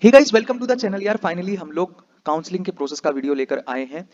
Hey guys, welcome to the channel. यार finally हम लोग काउंसलिंग के प्रोसेस का वीडियो लेकर आए हैं।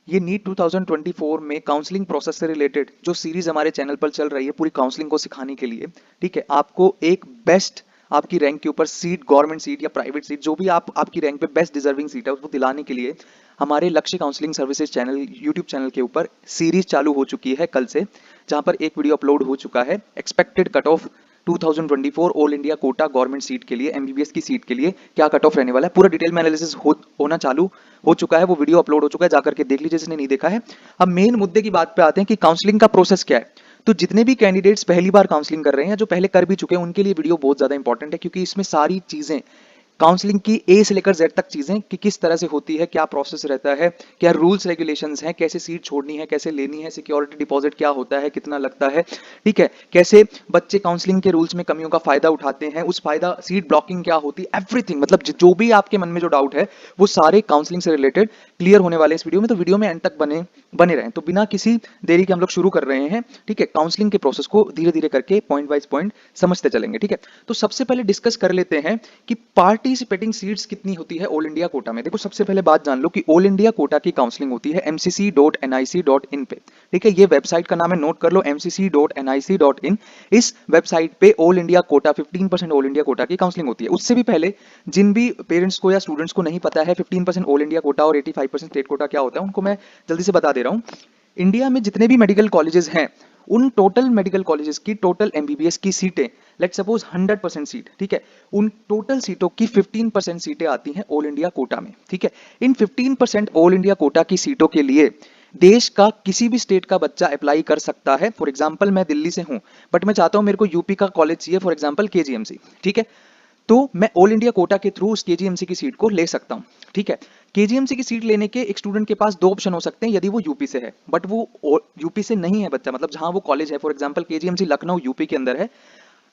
ये नीट 2024 में काउंसलिंग प्रोसेस से रिलेटेड जो सीरीज हमारे चैनल पर चल रही है पूरी काउंसलिंग को सिखाने के लिए। ठीक है, आपको एक बेस्ट आपकी रैंक के ऊपर सीट, गवर्नमेंट सीट या प्राइवेट सीट, जो भी आपकी रैंक पे बेस्ट डिजर्विंग सीट है उसको दिलाने के लिए हमारे लक्ष्य counselling services channel YouTube channel के ऊपर सीरीज चालू हो चुकी है कल से, जहां पर एक वीडियो अपलोड हो चुका है expected cut off 2024 all India quota government seat के लिए, एमबीबीएस की सीट के लिए क्या कट ऑफ रहने वाला है। पूरा डिटेल में एनालिसिस होना चालू हो चुका है, वो वीडियो अपलोड हो चुका है, जाकर के देख लीजिए जिसने नहीं देखा है। अब मेन मुद्दे की बात पे आते हैं कि काउंसलिंग का प्रोसेस क्या है। तो जितने भी कैंडिडेट्स पहली बार काउंसलिंग कर रहे हैं या जो पहले कर भी चुके हैं उनके लिए वीडियो बहुत ज्यादा इंपॉर्टेंट है, क्योंकि इसमें सारी चीजें काउंसलिंग की ए से लेकर जेड तक चीजें कि किस तरह से होती है, क्या प्रोसेस रहता है, क्या रूल्स रेगुलेशंस हैं, कैसे सीट छोड़नी है, कैसे लेनी है, सिक्योरिटी डिपॉजिट क्या होता है, कितना लगता है। ठीक है, कैसे बच्चे काउंसलिंग के रूल्स में कमियों का फायदा उठाते हैं, उस फायदा सीट ब्लॉकिंग क्या होती है, एवरीथिंग, मतलब जो भी आपके मन में जो डाउट है वो सारे काउंसलिंग से रिलेटेड क्लियर होने वाले इस वीडियो में। तो वीडियो में एंड तक बने बने रहें। तो बिना किसी देरी के हम लोग शुरू कर रहे हैं। ठीक है, काउंसलिंग के प्रोसेस को धीरे धीरे करके पॉइंट वाइज पॉइंट समझते चलेंगे। ठीक है, तो सबसे पहले डिस्कस कर लेते हैं कि पार्टिसिपेटिंग सीट्स कितनी होती है ऑल इंडिया कोटा में। देखो, सबसे पहले बात जान लो कि ऑल इंडिया कोटा की काउंसलिंग होती है mcc.nic.in पे। ठीक है, ये वेबसाइट का नाम है, नोट कर लो, mcc.nic.in। इस वेबसाइट पे all India quota 15% all India quota की काउंसलिंग होती है। उससे भी पहले जिन भी पेरेंट्स को या स्टूडेंट्स को नहीं पता है 15% ऑल इंडिया कोटा और 85% स्टेट कोटा क्या होता है, उनको मैं जल्दी से बता दे रहा हूँ। इंडिया में जितने भी मेडिकल कॉलेजेस हैं, उन टोटल मेडिकल कॉलेजेस की टोटल एमबीबीएस की सीटें, लेट सपोज 100% सीट, ठीक है, उन टोटल सीटों की 15% सीटें आती हैं ऑल इंडिया कोटा में। ठीक है, इन 15% ऑल इंडिया कोटा की सीटों के लिए देश का किसी भी स्टेट का बच्चा अप्लाई कर सकता है। फॉर एग्जाम्पल, मैं दिल्ली से हूं बट मैं चाहता हूं मेरे को यूपी का कॉलेज चाहिए, फॉर एग्जाम्पल केजीएमसी। ठीक है, तो मैं ऑल इंडिया कोटा के थ्रू उस केजीएमसी की सीट को ले सकता हूं। ठीक है, केजीएमसी की सीट लेने के एक स्टूडेंट के पास दो ऑप्शन हो सकते हैं, यदि वो यूपी से है बट वो यूपी से नहीं है बच्चा, मतलब जहां वो कॉलेज है, for example KGMC Lucknow UP के अंदर है।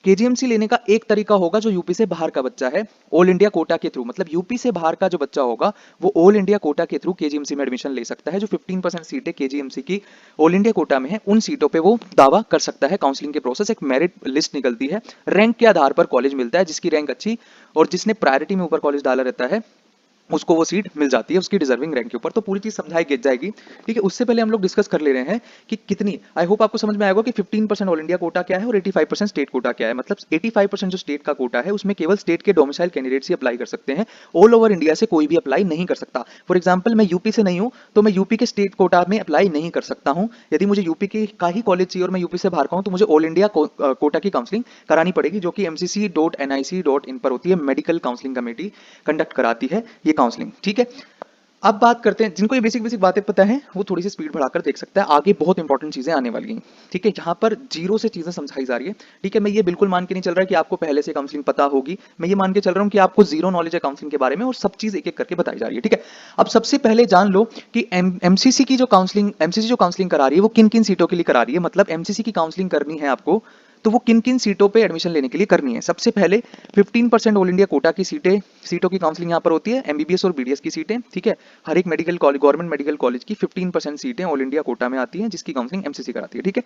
केजीएमसी लेने का एक तरीका होगा जो यूपी से बाहर का बच्चा है ऑल इंडिया कोटा के थ्रू, मतलब यूपी से बाहर का जो बच्चा होगा वो ऑल इंडिया कोटा के थ्रू केजीएमसी में एडमिशन ले सकता है। जो 15% सीटें केजीएमसी की ऑल इंडिया कोटा में है, उन सीटों पे वो दावा कर सकता है। काउंसलिंग के प्रोसेस, एक मेरिट लिस्ट निकलती है, रैंक के आधार पर कॉलेज मिलता है, जिसकी रैंक अच्छी और जिसने प्रायोरिटी में ऊपर कॉलेज डाला रहता है उसको वो सीट मिल जाती है उसकी डिजर्विंग रैंक के ऊपर। तो पूरी चीज समझाई जाएगी। ठीक है, उससे पहले हम लोग डिस्कस कर ले रहे हैं कि कितनी, आई होप आपको समझ में आएगा कि 15% ऑल इंडिया कोटा क्या है और 85% स्टेट कोटा क्या है। मतलब 85% जो स्टेट का कोटा है उसमें केवल स्टेट के डोमिसाइल कैंडिडेट्स ही अप्लाई कर सकते हैं, ऑल ओवर इंडिया से कोई भी अप्लाई नहीं कर सकता। फॉर एग्जाम्पल, मैं यूपी से नहीं हूं तो मैं यूपी के स्टेट कोटा में अप्लाई नहीं कर सकता हूं। यदि मुझे यूपी के का ही कॉलेज चाहिए और मैं यूपी से बाहर का हूं तो मुझे ऑल इंडिया कोटा की काउंसलिंग करानी पड़ेगी, जो कि mcc.nic.in पर होती है। मेडिकल काउंसलिंग कमेटी कंडक्ट कराती है ये काउंसलिंग। ठीक है, अब बात करते हैं, जिनको ये बेसिक बेसिक बातें पता है वो थोड़ी सी स्पीड बढ़ाकर देख सकता है, आगे बहुत इंपॉर्टेंट चीजें आने वाली हैं। ठीक है, यहाँ पर जीरो से चीजें समझाई जा रही है। ठीक है, मैं ये बिल्कुल मान के नहीं चल रहा है कि आपको पहले से काउंसलिंग पता होगी, मैं ये मान के चल रहा हूँ कि आपको जीरो नॉलेज है काउंसलिंग के बारे में और सब चीज एक एक करके बताई जा रही है। ठीक है, अब सबसे पहले जान लो कि एमसीसी की जो काउंसलिंग, एमसीसी जो काउंसलिंग करा रही है वो किन किन सीटों के लिए करा रही है, मतलब एमसीसी की काउंसलिंग करनी है आपको तो वो किन किन सीटों पे एडमिशन लेने के लिए करनी है। सबसे पहले 15% ऑल इंडिया कोटा की सीटों की काउंसलिंग यहाँ पर होती है, एमबीबीएस और बीडीएस की सीटें। ठीक है, हर एक medical college, government medical college की 15% सीटें ऑल इंडिया कोटा में आती हैं, जिसकी काउंसलिंग एमसीसी कराती है। ठीक है,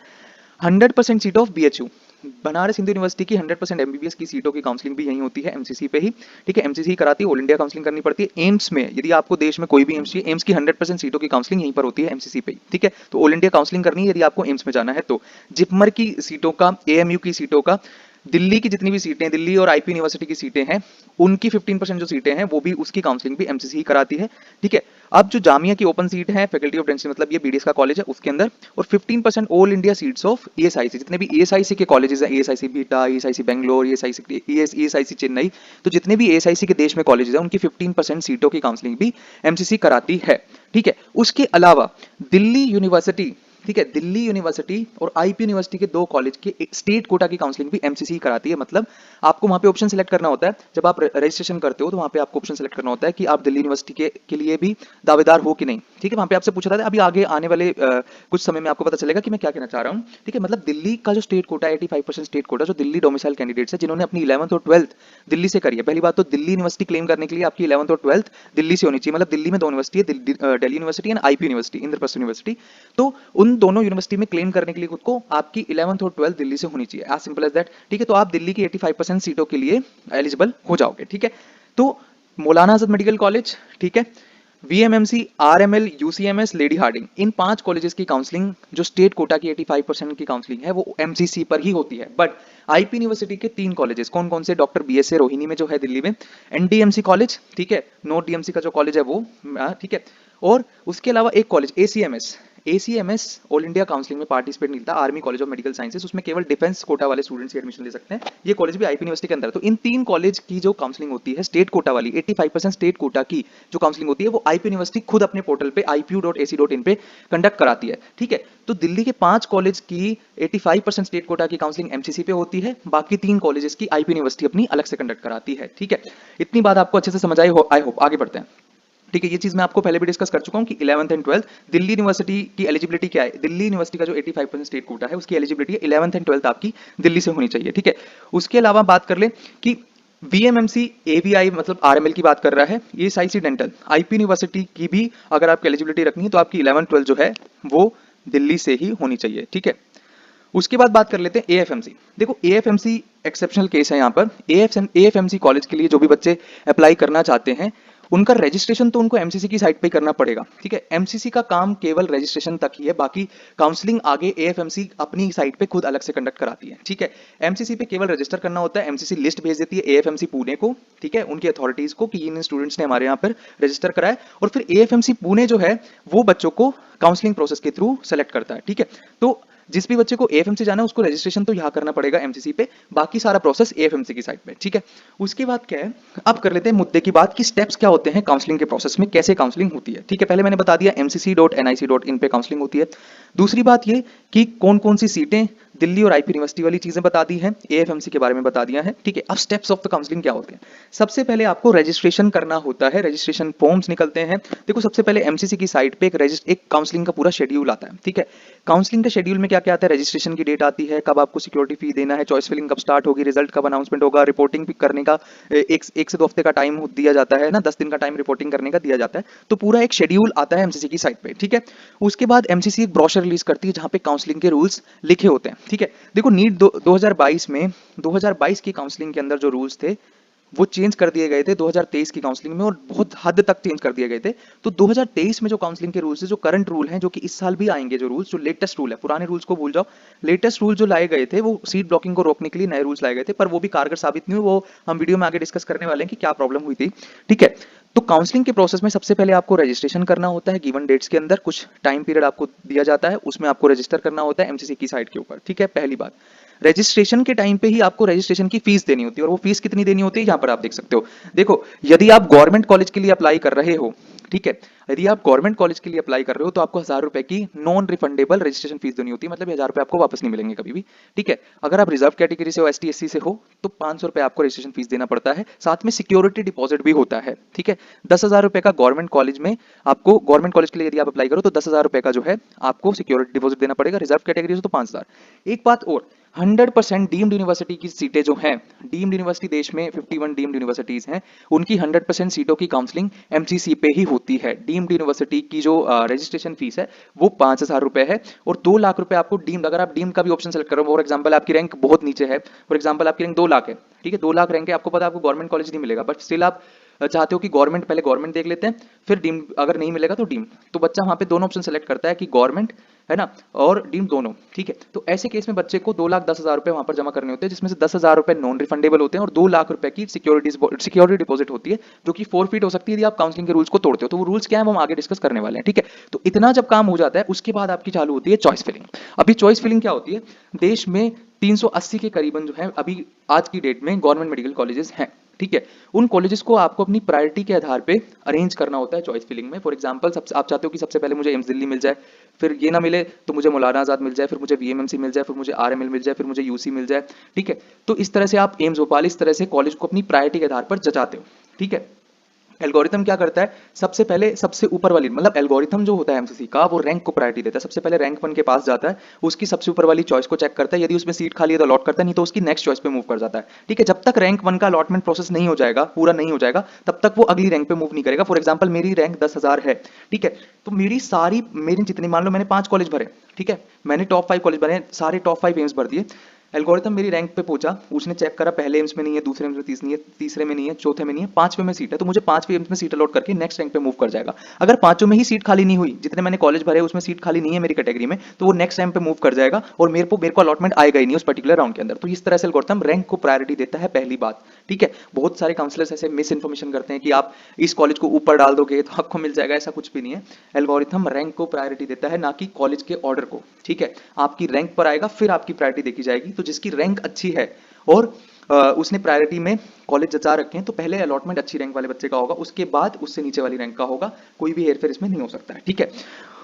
100% seat of BHU, Banaras Hindu university की 100% एमबीबीएस की सीटों की काउंसलिंग भी यही होती है, एमसीसी पे ही। ठीक है, एमसीसी कराती है, ऑल इंडिया काउंसलिंग करनी पड़ती है। एम्स में, यदि आपको देश में कोई भी एम्स चाहिए, एम्स की 100% सीटों की काउंसलिंग यहीं पर होती है, एमसीसी पे ही। ठीक है, तो ऑल इंडिया काउंसलिंग करनी है यदि आपको एम्स में जाना है तो। जिपमर की सीटों का, एएमयू की सीटों का, दिल्ली की जितनी भी सीटें, दिल्ली और आईपी यूनिवर्सिटी की सीटें हैं, उनकी 15% जो सीटें हैं वो भी, उसकी काउंसलिंग भी एमसीसी ही कराती है। ठीक है, अब जो जामिया की ओपन सीट है, फैकल्टी ऑफ डेंसिटी, मतलब ये बीडीएस का कॉलेज है उसके अंदर, और 15% all India seats of ESIC, जितने भी ईएसआईसी के कॉलेजेस हैं, ESIC beta, ESIC Bangalore, ESIC Chennai, तो जितने भी ईएसआईसी के देश में कॉलेजेस हैं उनकी 15% सीटों की काउंसलिंग भी एमसीसी कराती है। ठीक है, उसके अलावा दिल्ली यूनिवर्सिटी, ठीक है, दिल्ली यूनिवर्सिटी और आईपी यूनिवर्सिटी के दो कॉलेज के स्टेट कोटा की काउंसलिंग भी एमसीसी कराती है। मतलब आपको वहां पे ऑप्शन सेलेक्ट करना होता है, जब आप रजिस्ट्रेशन करते हो तो वहां पे आपको ऑप्शन सेलेक्ट करना होता है कि आप दिल्ली यूनिवर्सिटी के लिए भी दावेदार हो कि नहीं। ठीक है, वहां पे आपसे पूछा था, अभी आगे आने वाले कुछ समय में आपको पता चलेगा कि मैं क्या कहना चाह रहा हूँ। ठीक है, मतलब दिल्ली का जो स्टेट कोटा है, 85% स्टेट कोटा, जो दिल्ली डोमिसाइल कैंडिडेट्स है जिन्होंने अपनी 11th और 12th दिल्ली से करी है। पहली बात तो दिल्ली यूनिवर्सिटी क्लेम करने के लिए आपकी 11th और 12th दिल्ली से होनी चाहिए, मतलब दिल्ली में दो यूनिवर्सिटी है, Delhi university and IP university, Indraprastha university. तो उन दोनों यूनिवर्सिटी में क्लेम करने के लिए खुद को आपकी 11th और 12th दिल्ली से होनी चाहिए, एज सिंपल एज दैट। ठीक है, तो आप दिल्ली की 85% सीटों के लिए एलिजिबल हो जाओगे। ठीक है, तो मौलाना आजाद मेडिकल कॉलेज, ठीक है, VMMC, RML, UCMS, lady Hardinge, इन 5 कॉलेजेस की काउंसलिंग जो स्टेट कोटा की 85% की काउंसलिंग है वो एमसीसी पर ही होती है। बट आईपी यूनिवर्सिटी के 3 कॉलेजेस कौन कौन से, डॉक्टर बीएसए रोहिणी में जो है दिल्ली में, एनडीएमसी कॉलेज, ठीक है, नॉर्थ डीएमसी का जो कॉलेज है वो, ठीक है, और उसके अलावा एक college ACMS, ACMS all India counselling में पार्टिसिपेट नहीं था, army college of medical sciences, उसमें केवल डिफेंस कोटा वाले स्टूडेंट्स ही एडमिशन ले सकते हैं। ये कॉलेज भी आईपी यूनिवर्सिटी के अंदर है। तो इन 3 कॉलेज की जो काउंसलिंग होती है स्टेट कोटा वाली, 85% स्टेट कोटा की जो काउंसलिंग होती है वो आईपी यूनिवर्सिटी खुद अपने पोर्टल पे ipu.ac.in पे कंडक्ट कराती है, ठीक है। तो दिल्ली के 5 कॉलेज की 85% स्टेट कोटा की काउंसलिंग एमसीसी पे होती है, बाकी 3 कॉलेजेस की आईपी यूनिवर्सिटी अपनी अलग से कंडक्ट कराती है, ठीक है। इतनी बात आपको अच्छे से समझ आई हो, आई होप। आगे बढ़ते हैं, ठीक है। ये चीज मैं आपको पहले भी डिस्कस कर चुका हूं कि 11th and 12th Delhi university की एलिजिबिलिटी क्या है। दिल्ली यूनिवर्सिटी का जो 85% स्टेट कोटा है उसकी एलिजिबिलिटी है 11th एंड 12th आपकी दिल्ली से होनी चाहिए, ठीक है। उसके अलावा बात कर ले कि वीएमएमसी, एवीआई मतलब आरएमएल की बात कर रहा है, ये साइसी डेंटल, आईपी यूनिवर्सिटी की भी अगर आपकी एलिजिबिलिटी रखनी है तो आपकी 11th 12th जो है वो दिल्ली से ही होनी चाहिए, ठीक है। उसके बाद बात कर लेते हैं एएफएमसी। देखो एएफएमसी एक्सेप्शनल केस है यहाँ पर। एएफएमसी कॉलेज के लिए जो भी बच्चे अप्लाई करना चाहते हैं उनका रजिस्ट्रेशन तो उनको एमसीसी की साइट पे करना पड़ेगा, ठीक है। एमसीसी का काम केवल रजिस्ट्रेशन तक ही है, बाकी काउंसलिंग आगे एएफएमसी अपनी साइट पे खुद अलग से कंडक्ट कराती है, ठीक है। एमसीसी पे केवल रजिस्टर करना होता है, एमसीसी लिस्ट भेज देती है एएफएमसी पुणे को, ठीक है, उनकी अथॉरिटीज को कि इन स्टूडेंट्स ने हमारे यहाँ पर रजिस्टर कराया, और फिर एएफएमसी पुणे जो है वो बच्चों को काउंसलिंग प्रोसेस के थ्रू सेलेक्ट करता है, ठीक है। तो जिस भी बच्चे को एएफएमसी जाना है उसको रजिस्ट्रेशन तो यहाँ करना पड़ेगा एमसीसी पे, बाकी सारा प्रोसेस एएफएमसी की साइट पे, ठीक है। उसके बाद क्या है, अब कर लेते हैं मुद्दे की बात कि स्टेप्स क्या होते हैं काउंसलिंग के प्रोसेस में, कैसे काउंसलिंग होती है, ठीक है। पहले मैंने बता दिया mcc.nic.in पे काउंसलिंग होती है। दूसरी बात ये कि कौन कौन सी सीटें, दिल्ली और आईपी यूनिवर्सिटी वाली चीजें बता दी हैं, एएफएमसी के बारे में बता दिया है, ठीक है। अब स्टेप्स ऑफ द काउंसलिंग क्या होते हैं। सबसे पहले आपको रजिस्ट्रेशन करना होता है, रजिस्ट्रेशन फॉर्म्स निकलते हैं। देखो सबसे पहले एमसीसी की साइट पे एक काउंसलिंग का पूरा शेड्यूल आता है, ठीक है। काउंसलिंग के शेड्यूल में क्या क्या आता है, रजिस्ट्रेशन की डेट आती है, कब आपको सिक्योरिटी फी देना है, चॉइस फिलिंग कब स्टार्ट होगी, रिजल्ट कब अनाउंसमेंट होगा, रिपोर्टिंग करने का एक से 2 हफ्ते का टाइम दिया जाता है ना, 10 दिन का टाइम रिपोर्टिंग करने का दिया जाता है। तो पूरा एक शेड्यूल आता है एमसीसी की साइट पे, ठीक है। उसके बाद एमसीसी एक ब्रोशर रिलीज करती है जहां पे काउंसलिंग के रूल्स लिखे होते हैं, ठीक है। देखो नीट 2022 में 2022 की काउंसलिंग के अंदर जो रूल्स थे वो चेंज कर दिए गए थे 2023 की काउंसलिंग में, और बहुत हद तक चेंज कर दिए गए थे। तो 2023 में जो काउंसलिंग के रूल्स है, जो करंट रूल हैं, जो कि इस साल भी आएंगे, जो रूल्स, जो लेटेस्ट रूल है, पुराने रूल्स को भूल जाओ, लेटेस्ट रूल जो लाए गए थे वो सीट ब्लॉकिंग को रोकने के लिए नए रूल्स लाए गए थे, पर वो भी कारगर साबित नहीं हुए। वो हम वीडियो में आगे डिस्कस करने वाले हैं कि क्या प्रॉब्लम हुई थी, ठीक है। तो काउंसलिंग के प्रोसेस में सबसे पहले आपको रजिस्ट्रेशन करना होता है, गिवन डेट्स के अंदर कुछ टाइम पीरियड आपको दिया जाता है, उसमें आपको रजिस्टर करना होता है एमसीसी की साइट के ऊपर, ठीक है। पहली बात, रजिस्ट्रेशन के टाइम पे ही आपको रजिस्ट्रेशन की फीस देनी होती है, और वो फीस कितनी देनी होती है यहाँ पर आप देख सकते हो। देखो यदि आप गवर्नमेंट कॉलेज के लिए अप्लाई कर रहे हो, ठीक है, यदि आप गवर्नमेंट कॉलेज के लिए अप्लाई कर रहे हो तो आपको 1000 रुपए की नॉन रिफंडेबल रजिस्ट्रेशन फीस देनी होती है, मतलब 1000 रुपए आपको वापस नहीं मिलेंगे कभी भी, ठीक है। अगर आप रिजर्व कैटेगरी से हो, एसटी एससी से हो, तो 500 रुपए आपको रजिस्ट्रेशन फीस देना पड़ता है, साथ में सिक्योरिटी डिपॉजिट भी होता है, ठीक है। 10,000 रुपए का गवर्नमेंट कॉलेज में आपको, गवर्नमेंट कॉलेज के लिए यदि आप अप्लाई करो तो 10,000 रुपए का जो है आपको सिक्योरिटी डिपॉजिट देना पड़ेगा, रिजर्व कैटेगरी से तो 5,000। एक बात और, 100% डीम्ड यूनिवर्सिटी की सीटें जो हैं, डीम्ड यूनिवर्सिटी देश में 51 डीम्ड यूनिवर्सिटीज हैं, उनकी 100% सीटों की काउंसलिंग एमसीसी पे ही होती है। डीम्ड यूनिवर्सिटी की जो रजिस्ट्रेशन फीस है वो 5,000 रुपए है, और 2 लाख रुपए आपको डीम्ड, अगर आप डीम्ड का भी ऑप्शन सेलेक्ट करो, फॉर एग्जाम्पल आपकी रैंक बहुत नीचे है, फॉर एग्जाम्पल आपकी रैंक 2 लाख है, ठीक है, 2 लाख रैंक है, आपको पता है आपको गवर्नमेंट कॉलेज नहीं मिलेगा, बट स्टिल आप चाहते हो कि गवर्नमेंट, पहले गवर्नमेंट देख लेते हैं फिर डीम्ड, अगर नहीं मिलेगा तो डीम्ड, तो बच्चा वहां पे दोनों ऑप्शन सेलेक्ट करता है कि गवर्नमेंट है ना और डीम्ड दोनों, ठीक है। तो ऐसे केस में बच्चे को 2,10,000 रुपए वहां पर जमा करने होते हैं, जिसमें से 10,000 रुपए नॉन रिफंडेबल होते हैं और 2 लाख रुपए की सिक्योरिटी डिपॉजिट होती है, जो कि फोरफीट हो सकती है यदि आप काउंसलिंग के रूल्स को तोड़ते हो। तो वो रूल्स क्या है वो हम आगे डिस्कस करने वाले हैं, ठीक है। तो इतना जब काम हो जाता है उसके बाद आपकी चालू होती है चॉइस फिलिंग। अभी चॉइस फिलिंग क्या होती है, देश में 380 के करीबन जो है अभी आज की डेट में गवर्नमेंट मेडिकल कॉलेजेस हैं, ठीक है। उन कॉलेजेस को आपको अपनी प्रायोरिटी के आधार पे अरेंज करना होता है चॉइस फिलिंग में। फॉर एग्जांपल आप चाहते हो कि सबसे पहले मुझे एम्स दिल्ली मिल जाए, फिर ये ना मिले तो मुझे मौलाना आजाद मिल जाए, फिर मुझे वीएमएमसी मिल जाए, फिर मुझे आरएमएल मिल जाए, फिर मुझे यूसी मिल जाए, ठीक है। तो इस तरह से आप एम्स भोपाल, इस तरह से कॉलेज को अपनी प्रायोरिटी के आधार पर जचाते हो, ठीक है। एल्गोरिथम क्या करता है, सबसे पहले सबसे ऊपर वाली, मतलब एल्गोरिथम जो होता है एमसीसी का, वो रैंक को प्रायोरिटी देता है। सबसे पहले रैंक 1 के पास जाता है, उसकी सबसे ऊपर वाली चॉइस को चेक करता है, यदि उसमें सीट खाली है तो अलॉट करता है, नहीं तो उसकी नेक्स्ट चॉइस पे मूव कर जाता है, ठीक है। जब तक रैंक 1 का अलॉटमेंट प्रोसेस नहीं हो जाएगा, पूरा नहीं हो जाएगा, तब तक वो अगली रैंक पे मूव नहीं करेगा। फॉर एग्जाम्पल मेरी रैंक 10,000 है, ठीक है, तो मेरी जितनी, मान लो मैंने 5 कॉलेज भरे, ठीक है, मैंने टॉप 5 कॉलेज भरे, सारे टॉप 5 एम्स भर दिए, एल्गोरिथम मेरी रैंक पे पहुंचा, उसने चेक करा पहले एम्स में नहीं है, दूसरे एम्स में तीसरे में नहीं है, चौथे में नहीं है, पांचवे में सीट है, तो मुझे पांचवे एम्स में सीट अलॉट करके नेक्स्ट रैंक पे मूव कर जाएगा। अगर पांचों में ही सीट खाली नहीं हुई, जितने मैंने कॉलेज भरे उसमें सीट खाली नहीं है मेरी कैटेगरी में, तो वो नेक्स्ट रैंक पे मूव कर जाएगा और मेरे को अलॉटमेंट आएगा ही नहीं उस पर्टिकुलर राउंड के अंदर। तो इस तरह से एल्गोरिथम रैंक को प्रायोरिटी देता है, पहली बात। ठीक है, बहुत सारे काउंसलर्स ऐसे मिस इन्फॉर्मेशन करते हैं कि आप इस कॉलेज को ऊपर डाल दोगे तो आपको मिल जाएगा, ऐसा कुछ भी नहीं है। एल्गोरिथम रैंक को प्रायोरिटी देता है, ना कि कॉलेज के ऑर्डर को। ठीक है, आपकी रैंक पर आएगा फिर आपकी प्रायोरिटी देखी जाएगी। तो जिसकी रैंक अच्छी है और उसने प्रायोरिटी में कॉलेज जचा रखे हैं, तो पहले अलॉटमेंट अच्छी रैंक वाले बच्चे का होगा, उसके बाद उससे नीचे वाली रैंक का होगा। कोई भी हेरफेर इसमें नहीं हो सकता है। ठीक है,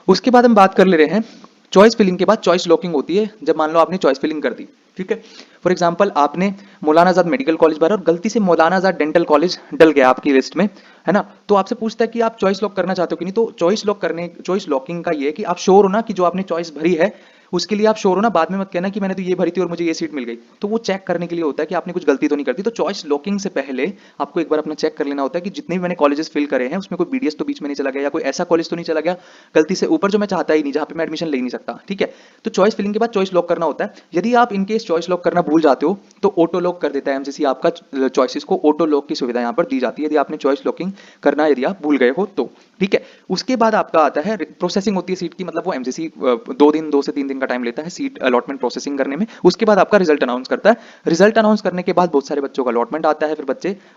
उसके बाद हम बात कर ले रहे हैं चॉइस फिलिंग के बाद चॉइस लॉकिंग होती है, जब मान लो आपने चॉइस फिलिंग कर दी। ठीक है, फॉर एग्जांपल आपने मौलाना आजाद मेडिकल कॉलेज भरा और गलती से मौलाना आजाद डेंटल कॉलेज डल गया आपकी लिस्ट में, है ना, तो आपसे पूछता है कि आप चॉइस लॉक करना चाहते हो कि नहीं। तो चॉइस लॉकिंग का ये है कि आप श्योर हो ना कि जो आपने चॉइस भरी है उसके लिए आप श्योर हो ना, बाद में मत कहना कि मैंने तो ये भरी थी और मुझे ये सीट मिल गई। तो वो चेक करने के लिए होता है कि आपने कुछ गलती तो नहीं करती। तो चॉइस लॉकिंग से पहले आपको एक बार अपना चेक कर लेना होता है कि जितने भी मैंने कॉलेजेस फिल करे हैं उसमें कोई बीडीएस तो बीच में नहीं चला गया, या कोई ऐसा कॉलेज तो नहीं चला गया गलती से ऊपर जो मैं चाहता ही नहीं, जहां पे मैं एडमिशन ले नहीं सकता। ठीक है, तो चॉइस फिलिंग के बाद चॉइस लॉक करना होता है। यदि आप इनकेस चॉइस लॉक करना भूल जाते हो तो ऑटो लॉक कर देता है एमसीसी आपका चॉइसेस को, ऑटो लॉक की सुविधा यहाँ पर दी जाती है यदि आपने चॉइस लॉकिंग करना यदि आप भूल गए हो तो। ठीक है, उसके बाद आपका आता है प्रोसेसिंग होती है सीट की, मतलब वो एमसीसी 2 से 3 दिन का टाइम लेता है सीट अलॉटमेंट प्रोसेसिंग करने में। उसके बाद आपका रिजल्ट अनाउंस करता है। रिजल्ट अनाउंस करने के बाद बहुत सारे बच्चों का अलॉटमेंट आता है। फिर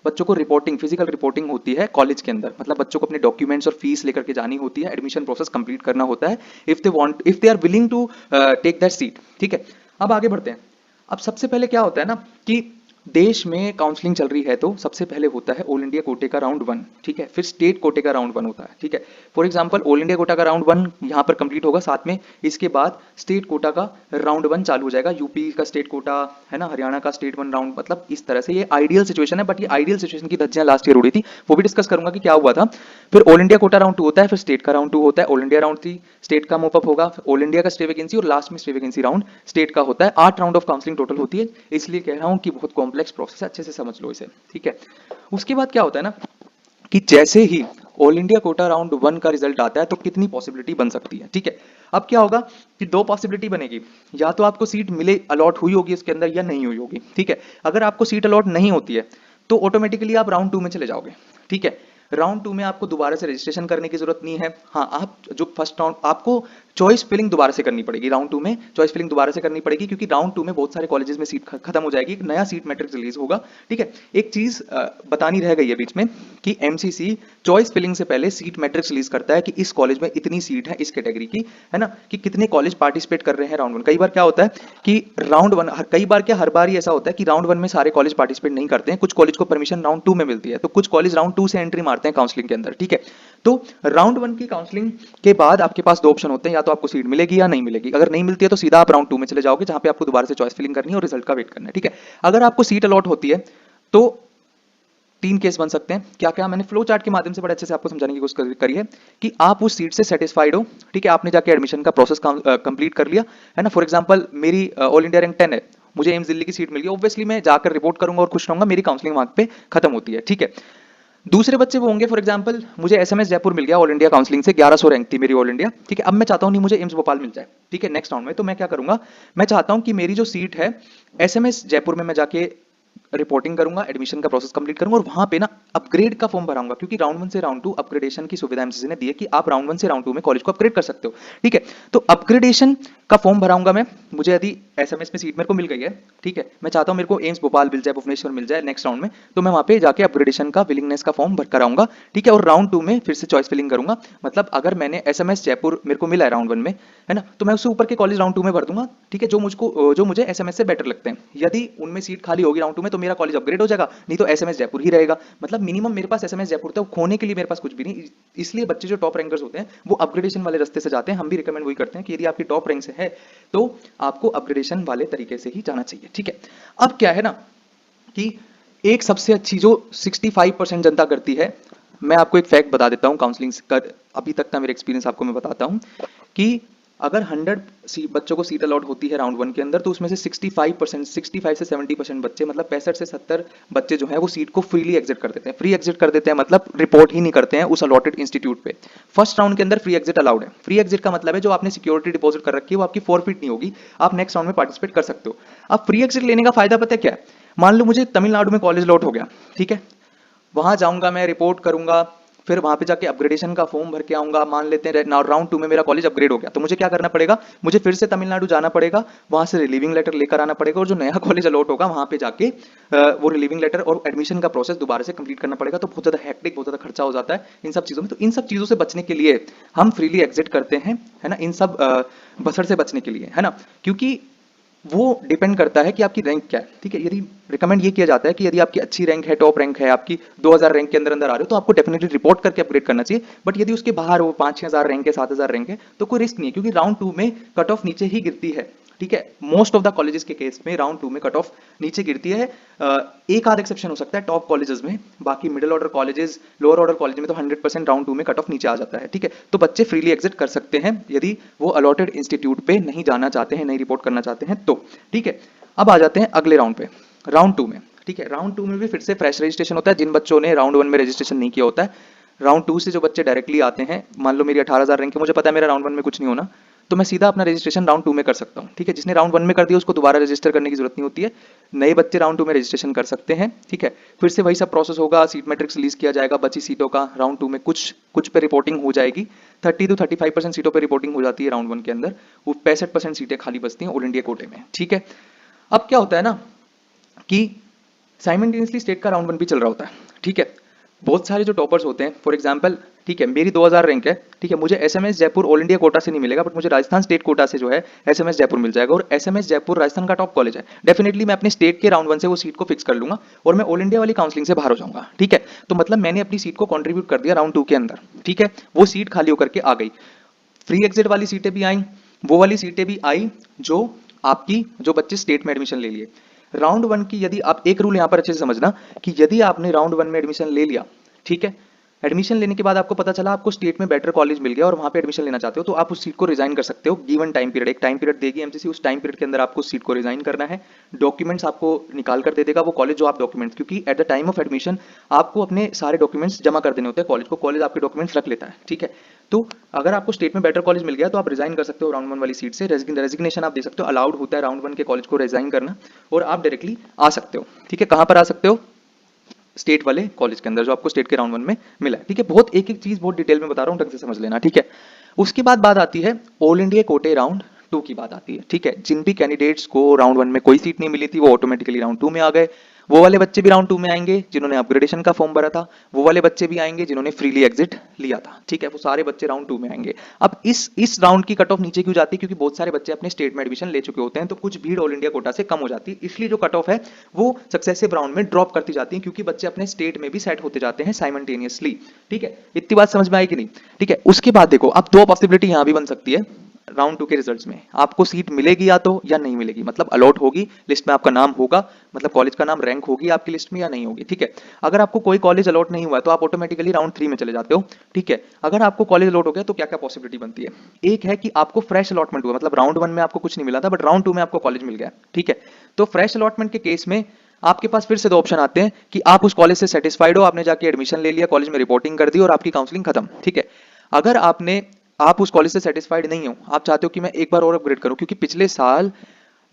बच्चों को रिपोर्टिंग, फिजिकल रिपोर्टिंग होती है कॉलेज के अंदर, मतलब बच्चों को अपने डॉक्यूमेंट्स और फीस लेकर के जानी होती है, एडमिशन प्रोसेस कंप्लीट करना होता है if they are willing to take that seat. ठीक है, अब आगे बढ़ते हैं। अब सबसे पहले क्या होता है ना कि देश में काउंसलिंग चल रही है तो सबसे पहले होता है ऑल इंडिया कोटे का राउंड 1। ठीक है, फिर स्टेट कोटे का राउंड 1 होता है। ठीक है, for example all India quota का राउंड 1 यहाँ पर कंप्लीट होगा, साथ में इसके बाद स्टेट कोटा का राउंड 1 चालू हो जाएगा। यूपी का स्टेट कोटा, है ना, हरियाणा का स्टेट 1 राउंड, मतलब इस तरह से ये आइडियल सिचुएशन है। बट ये आइडियल सिचुएशन की धज्जियां लास्ट ईयर उड़ी थी, वो भी डिस्कस करूंगा कि क्या हुआ था। फिर ऑल इंडिया कोटा राउंड 2 होता है, फिर स्टेट का राउंड 2 होता है, ऑल इंडिया राउंड 3 स्टेट का मोपअप होगा, ऑल इंडिया का स्टे वैकेंसी और लास्ट में स्टे वैकेंसी राउंड स्टेट का होता है। 8 राउंड ऑफ काउंसलिंग टोटल होती है, इसलिए कह रहा हूं कि बहुत कॉम्प्लेक्स प्रोसेस है, अच्छे से समझ लो इसे। ठीक है, उसके बाद क्या होता है ना कि जैसे ही ऑल इंडिया कोटा राउंड 1 का रिजल्ट आता है तो कितनी पॉसिबिलिटी बन सकती है। ठीक है, अब क्या होगा कि 2 पॉसिबिलिटी बनेगी, या तो आपको सीट मिले, अलॉट हुई होगी इसके अंदर, या नहीं हुई होगी। ठीक है, अगर आपको सीट अलॉट नहीं होती है तो ऑटोमेटिकली आप राउंड 2 में चले जाओगे। ठीक है, राउंड 2 में आपको दोबारा से रजिस्ट्रेशन करने की जरूरत नहीं है। हाँ, आप जो फर्स्ट राउंड, आपको चॉइस फिलिंग दोबारा से करनी पड़ेगी, राउंड 2 में चॉइस फिलिंग दोबारा से करनी पड़ेगी, क्योंकि राउंड 2 में बहुत सारे कॉलेजेस में सीट खत्म हो जाएगी, एक नया सीट मैट्रिक्स रिलीज होगा। ठीक है, एक चीज बतानी रह गई है बीच में कि एमसीसी चॉइस फिलिंग से पहले सीट मैट्रिक्स रिलीज करता है कि इस कॉलेज में इतनी सीट है इस कैटेगरी की, है ना, कि कितने कॉलेज पार्टिसिपेट कर रहे हैं राउंड 1। कई बार क्या होता है कि राउंड 1, कई बार क्या हर बार ही ऐसा होता है कि राउंड 1 में सारे कॉलेज पार्टिसिपेट नहीं करते हैं, कुछ कॉलेज को परमिशन राउंड 2 में मिलती है, तो कुछ कॉलेज राउंड 2 से एंट्री मारते हैं काउंसलिंग के अंदर। ठीक है, तो राउंड 1 की काउंसलिंग के बाद आपके पास 2 ऑप्शन होते हैं, या तो आपको सीट मिलेगी या नहीं मिलेगी। अगर नहीं मिलती है तो सीधा आप राउंड 2 में चले जाओगे, जहां पे आपको दोबारा से चॉइस फिलिंग करनी है और रिजल्ट का वेट करना है। ठीक है, अगर आपको सीट अलॉट होती है तो 3 केस बन सकते हैं। क्या क्या, मैंने फ्लो चार्ट के माध्यम से बड़े अच्छे से आपको समझाने की कोशिश करी है कि आप उस सीट से सेटिस्फाइड हो। ठीक है, आपने जाके एडमिशन का प्रोसेस कंप्लीट कर लिया, है ना। फॉर एग्जांपल मेरी ऑल इंडिया रैंक 10 है, मुझे एम्स दिल्ली की सीट मिल गई, ऑब्वियसली मैं जाकर रिपोर्ट करूंगा और खुश रहूंगा, मेरी काउंसलिंग वहां पे खत्म होती है। ठीक है, दूसरे बच्चे वो होंगे, फॉर एग्जांपल मुझे एसएमएस जयपुर मिल गया ऑल इंडिया काउंसलिंग से, 1100 रैंक थी मेरी ऑल इंडिया। ठीक है, अब मैं चाहता हूं नहीं मुझे एम्स भोपाल मिल जाए। ठीक है, नेक्स्ट राउंड में तो मैं क्या करूंगा, मैं चाहता हूं कि मेरी जो सीट है एसएमएस जयपुर में मैं जाके रिपोर्टिंग करूंगा, एडमिशन का प्रोसेस कंप्लीट करूंगा और वहां पे ना अपग्रेड का फॉर्म भराऊंगा, क्योंकि राउंड 1 से राउंड 2 अपग्रेडेशन की सुविधा एमसीसी ने दी है कि आप राउंड 1 से राउंड 2 में कॉलेज को अपग्रेड कर सकते हो। ठीक है, तो अपग्रेडेशन का फॉर्म भराऊंगा मैं, मुझे यदि एसएमएस में सीट मेरे को मिल गई है, ठीक है, मैं चाहता हूं मेरे को एम्स भोपाल मिल जाए, भुवनेश्वर मिल जाए नेक्स्ट राउंड में, तो मैं वहां पे जाके अपग्रेडेशन का विलिंगनेस का फॉर्म भर कर आऊंगा। ठीक है, और राउंड 2 में फिर से चॉइस फिलिंग करूंगा, मतलब अगर मैंने एसएमएस जयपुर मेरे को मिला है राउंड 1 में, है ना, तो मैं उससे ऊपर के कॉलेज राउंड 2 में भर दूंगा। ठीक है, जो मुझे एसएमएस से बेटर लगते हैं। यदि उनमें सीट खाली होगी राउंड 2 में तो मेरा कॉलेज अपग्रेड हो जाएगा, नहीं तो एसएमएस जयपुर ही रहेगा। मतलब मिनिमम मेरे पास एसएमएस जयपुर था, खोने के लिए मेरे पास कुछ भी नहीं। इसलिए बच्चे जो टॉप रैंकर्स होते हैं वो अपग्रेडेशन वाले रास्ते से जाते हैं। हम भी रिकमेंड वही करते हैं कि यदि आपकी टॉप रैंक से है तो आपको अपग्रेडेशन वाले तरीके से ही जाना चाहिए। ठीक है, अब क्या है ना कि एक सबसे अच्छी जो 65% जनता करती है, मैं आपको एक फैक्ट बता देता हूं काउंसलिंग का, अभी तक का मेरा एक्सपीरियंस आपको मैं बताता हूं कि अगर 100 बच्चों को सीट अलॉट होती है राउंड 1 के अंदर, तो उसमें से 65 से 70% बच्चे, मतलब 65 से 70 बच्चे जो है वो सीट को फ्रीली एग्जिट कर देते हैं। फ्री एग्जिट कर देते हैं मतलब रिपोर्ट ही नहीं करते हैं उस अलॉटेड इंस्टीट्यूट पे। फर्स्ट राउंड के अंदर फ्री एग्जिट अलाउड है। फ्री एग्जिट का मतलब है जो आपने सिक्योरिटी डिपॉजिट कर रखी है वो आपकी फॉरफिट नहीं होगी, आप नेक्स्ट राउंड में पार्टिसिपेट कर सकते हो। अब फ्री एग्जिट लेने का फायदा पता है क्या है? मान लो मुझे तमिलनाडु में कॉलेज अलॉट हो गया, ठीक है, वहां जाऊंगा, मैं रिपोर्ट करूंगा, फिर वहां पे जाके अपग्रेडेशन का फॉर्म भर के आऊंगा। मान लेते हैं राउंड 2 में मेरा कॉलेज अपग्रेड हो गया, तो मुझे क्या करना पड़ेगा? मुझे फिर से तमिलनाडु जाना पड़ेगा, वहां से रिलीविंग लेटर लेकर आना पड़ेगा, और जो नया कॉलेज अलॉट होगा वहां पे जाके वो रिलीविंग लेटर और एडमिशन का प्रोसेस दोबारा से कंप्लीट करना पड़ेगा। तो बहुत ज्यादा हेक्टिक, बहुत ज्यादा खर्चा हो जाता है इन सब चीजों में। तो इन सब चीजों से बचने के लिए हम फ्रीली एग्जिट करते हैं, है ना, इन सब बसर से बचने के लिए, है ना, क्योंकि वो डिपेंड करता है कि आपकी रैंक क्या है, ठीक है। यदि रिकमेंड ये किया जाता है कि यदि आपकी अच्छी रैंक है, टॉप रैंक है, आपकी 2000 रैंक के अंदर अंदर आ रहे हो, तो आपको डेफिनेटली रिपोर्ट करके अपग्रेड करना चाहिए। बट यदि उसके बाहर वो 5-6 हजार रैंक है, 7 हजार रैंक है, तो कोई रिस्क नहीं है, क्योंकि राउंड 2 में कट ऑफ नीचे ही गिरती है, ठीक है। मोस्ट ऑफ द कॉलेजेस के केस में राउंड 2 में कट ऑफ नीचे गिरती है। एक आध एक्सेप्शन हो सकता है टॉप कॉलेजेस में, बाकी middle order colleges, lower order college में तो 100% राउंड 2 में कट ऑफ नीचे आ जाता है, ठीक है। तो बच्चे फ्रीली एग्जिट कर सकते हैं यदि वो अलॉटेड इंस्टीट्यूट पे नहीं जाना चाहते हैं, नहीं रिपोर्ट करना चाहते हैं तो, ठीक है। अब आ जाते हैं अगले राउंड पे, राउंड 2 में, ठीक है। राउंड 2 में भी फिर से फ्रेश रजिस्ट्रेशन होता है जिन बच्चों ने राउंड 1 में रजिस्ट्रेशन नहीं किया होता है। राउंड 2 से जो बच्चे डायरेक्टली आते हैं, मान लो मेरी 18,000 रैंक है, मुझे पता है मेरा राउंड 1 में कुछ नहीं होना, तो मैं सीधा अपना रजिस्ट्रेशन राउंड 2 में कर सकता हूँ, ठीक है। जिसने राउंड 1 में कर दिया उसको दोबारा रजिस्टर करने की जरूरत नहीं होती है, नए बच्चे राउंड 2 में रजिस्ट्रेशन कर सकते हैं, ठीक है। फिर से वही सब प्रोसेस होगा, सीट मैट्रिक्स रिलीज किया जाएगा, बची सीटों का राउंड 2 में कुछ पे रिपोर्टिंग हो जाएगी। 30 to 35% सीटों पे रिपोर्टिंग हो जाती है राउंड 1 के अंदर, वो 65% सीटें खाली बचती हैं ऑल इंडिया कोटे में, ठीक है। अब क्या होता है ना कि साइमल्टेनियसली स्टेट का राउंड 1 भी चल रहा होता है, ठीक है। बहुत सारे जो टॉपर्स होते हैं, फॉर एग्जांपल, ठीक है, मेरी 2000 रैंक है, ठीक है, मुझे SMS Jaipur all India quota से नहीं मिलेगा, बट मुझे राजस्थान स्टेट कोटा से जो है एसएमएस जयपुर मिल जाएगा, और एसएमएस जयपुर राजस्थान का टॉप कॉलेज है। डेफिनेटली मैं अपने स्टेट के राउंड 1 से वो सीट को फिक्स कर लूंगा और मैं ऑल इंडिया वाली काउंसलिंग से बाहर हो जाऊंगा, ठीक है। तो मतलब मैंने अपनी सीट को कॉन्ट्रीब्यूट कर दिया राउंड 2 के अंदर, ठीक है। वो सीट खाली होकर के आ गई, फ्री एग्जिट वाली सीटें भी आई, वो वाली सीटें भी आई जो आपकी, जो बच्चे स्टेट में एडमिशन ले लिए। राउंड 1 की यदि आप, एक रूल यहां पर अच्छे से समझना कि यदि आपने राउंड 1 में एडमिशन ले लिया, ठीक है, एडमिशन लेने के बाद आपको पता चला आपको स्टेट में बेटर कॉलेज मिल गया और वहां पे एडमिशन लेना चाहते हो, तो आप उस सीट को रिजाइन कर सकते हो। गिवन टाइम पीरियड, एक टाइम पीरियड देगी एमसीसी, उस टाइम पीरियड के अंदर आपको सीट को रिजाइन करना है। डॉक्यूमेंट्स आपको निकाल कर दे देगा वो कॉलेज, जो आप डॉक्यूमेंट्स, क्योंकि eight the time of admission आपको अपने सारे डॉक्यूमेंट्स जमा कर देने होते हैं कॉलेज को, कॉलेज आपके डॉक्यूमेंट्स रख लेता है, ठीक है। तो अगर आपको स्टेट में बेटर कॉलेज मिल गया तो आप रिजाइन कर सकते हो राउंड 1 वाली सीट से, रेजिग्नेशन आप दे सकते हो, अलाउड होता है राउंड 1 के कॉलेज को रिजाइन करना, और आप डायरेक्टली आ सकते हो, ठीक है। कहां पर आ सकते हो? स्टेट वाले कॉलेज के अंदर जो आपको स्टेट के राउंड 1 में मिला है, ठीक है। बहुत एक एक चीज बहुत डिटेल में बता रहा हूं, ढंग से समझ लेना, ठीक है। उसके बाद बात आती है ऑल इंडिया कोटे राउंड 2 की बात आती है, ठीक है। जिन भी कैंडिडेट्स को राउंड 1 में कोई सीट नहीं मिली थी वो ऑटोमेटिकली राउंड 2 में आ गए, वो वाले बच्चे भी राउंड 2 में आएंगे जिन्होंने अपग्रेडेशन का फॉर्म भरा था, वो वाले बच्चे भी आएंगे जिन्होंने फ्रीली एग्जिट लिया था, ठीक है। वो सारे बच्चे राउंड 2 में आएंगे। अब इस राउंड की कट ऑफ नीचे क्यों जाती है? क्योंकि बहुत सारे बच्चे अपने स्टेट में एडमिशन ले चुके होते हैं, तो कुछ भीड़ ऑल इंडिया कोटा से कम हो जाती है, इसलिए जो कट ऑफ है वो सक्सेसिव राउंड में ड्रॉप करती जाती है, क्योंकि बच्चे अपने स्टेट में भी सेट होते जाते हैं साइमल्टेनियसली, ठीक है। इतनी बात समझ में आई कि नहीं? ठीक है। उसके बाद देखो, अब दो पॉसिबिलिटी यहां भी बन सकती है राउंड 2 के रिजल्ट्स में, आपको सीट मिलेगी या तो या नहीं मिलेगी, मतलब अलॉट होगी, लिस्ट में आपका नाम होगा, मतलब कॉलेज का नाम रैंक होगी आपकी लिस्ट में या नहीं होगी, ठीक है। अगर आपको कोई कॉलेज अलॉट नहीं हुआ तो आप ऑटोमेटिकली राउंड 3 में चले जाते हो, ठीक है। अगर आपको कॉलेज अलॉट हो गया तो क्या क्या पॉसिबिलिटी बनती है? एक है कि आपको फ्रेश अलॉटमेंट हुआ, मतलब राउंड 1 में आपको कुछ नहीं मिला था बट राउंड 2 में आपको कॉलेज मिल गया, ठीक है। तो फ्रेश अलॉटमेंट के केस में आपके पास फिर से दो ऑप्शन आते हैं कि आप उस कॉलेज से सेटिस्फाइड हो, आपने जाके एडमिशन ले लिया, कॉलेज में रिपोर्टिंग कर दी और आपकी काउंसलिंग खत्म, ठीक है। अगर आप उस कॉलेज से सेटिस्फाइड नहीं हो, आप चाहते हो कि मैं एक बार और अपग्रेड करूं, क्योंकि पिछले साल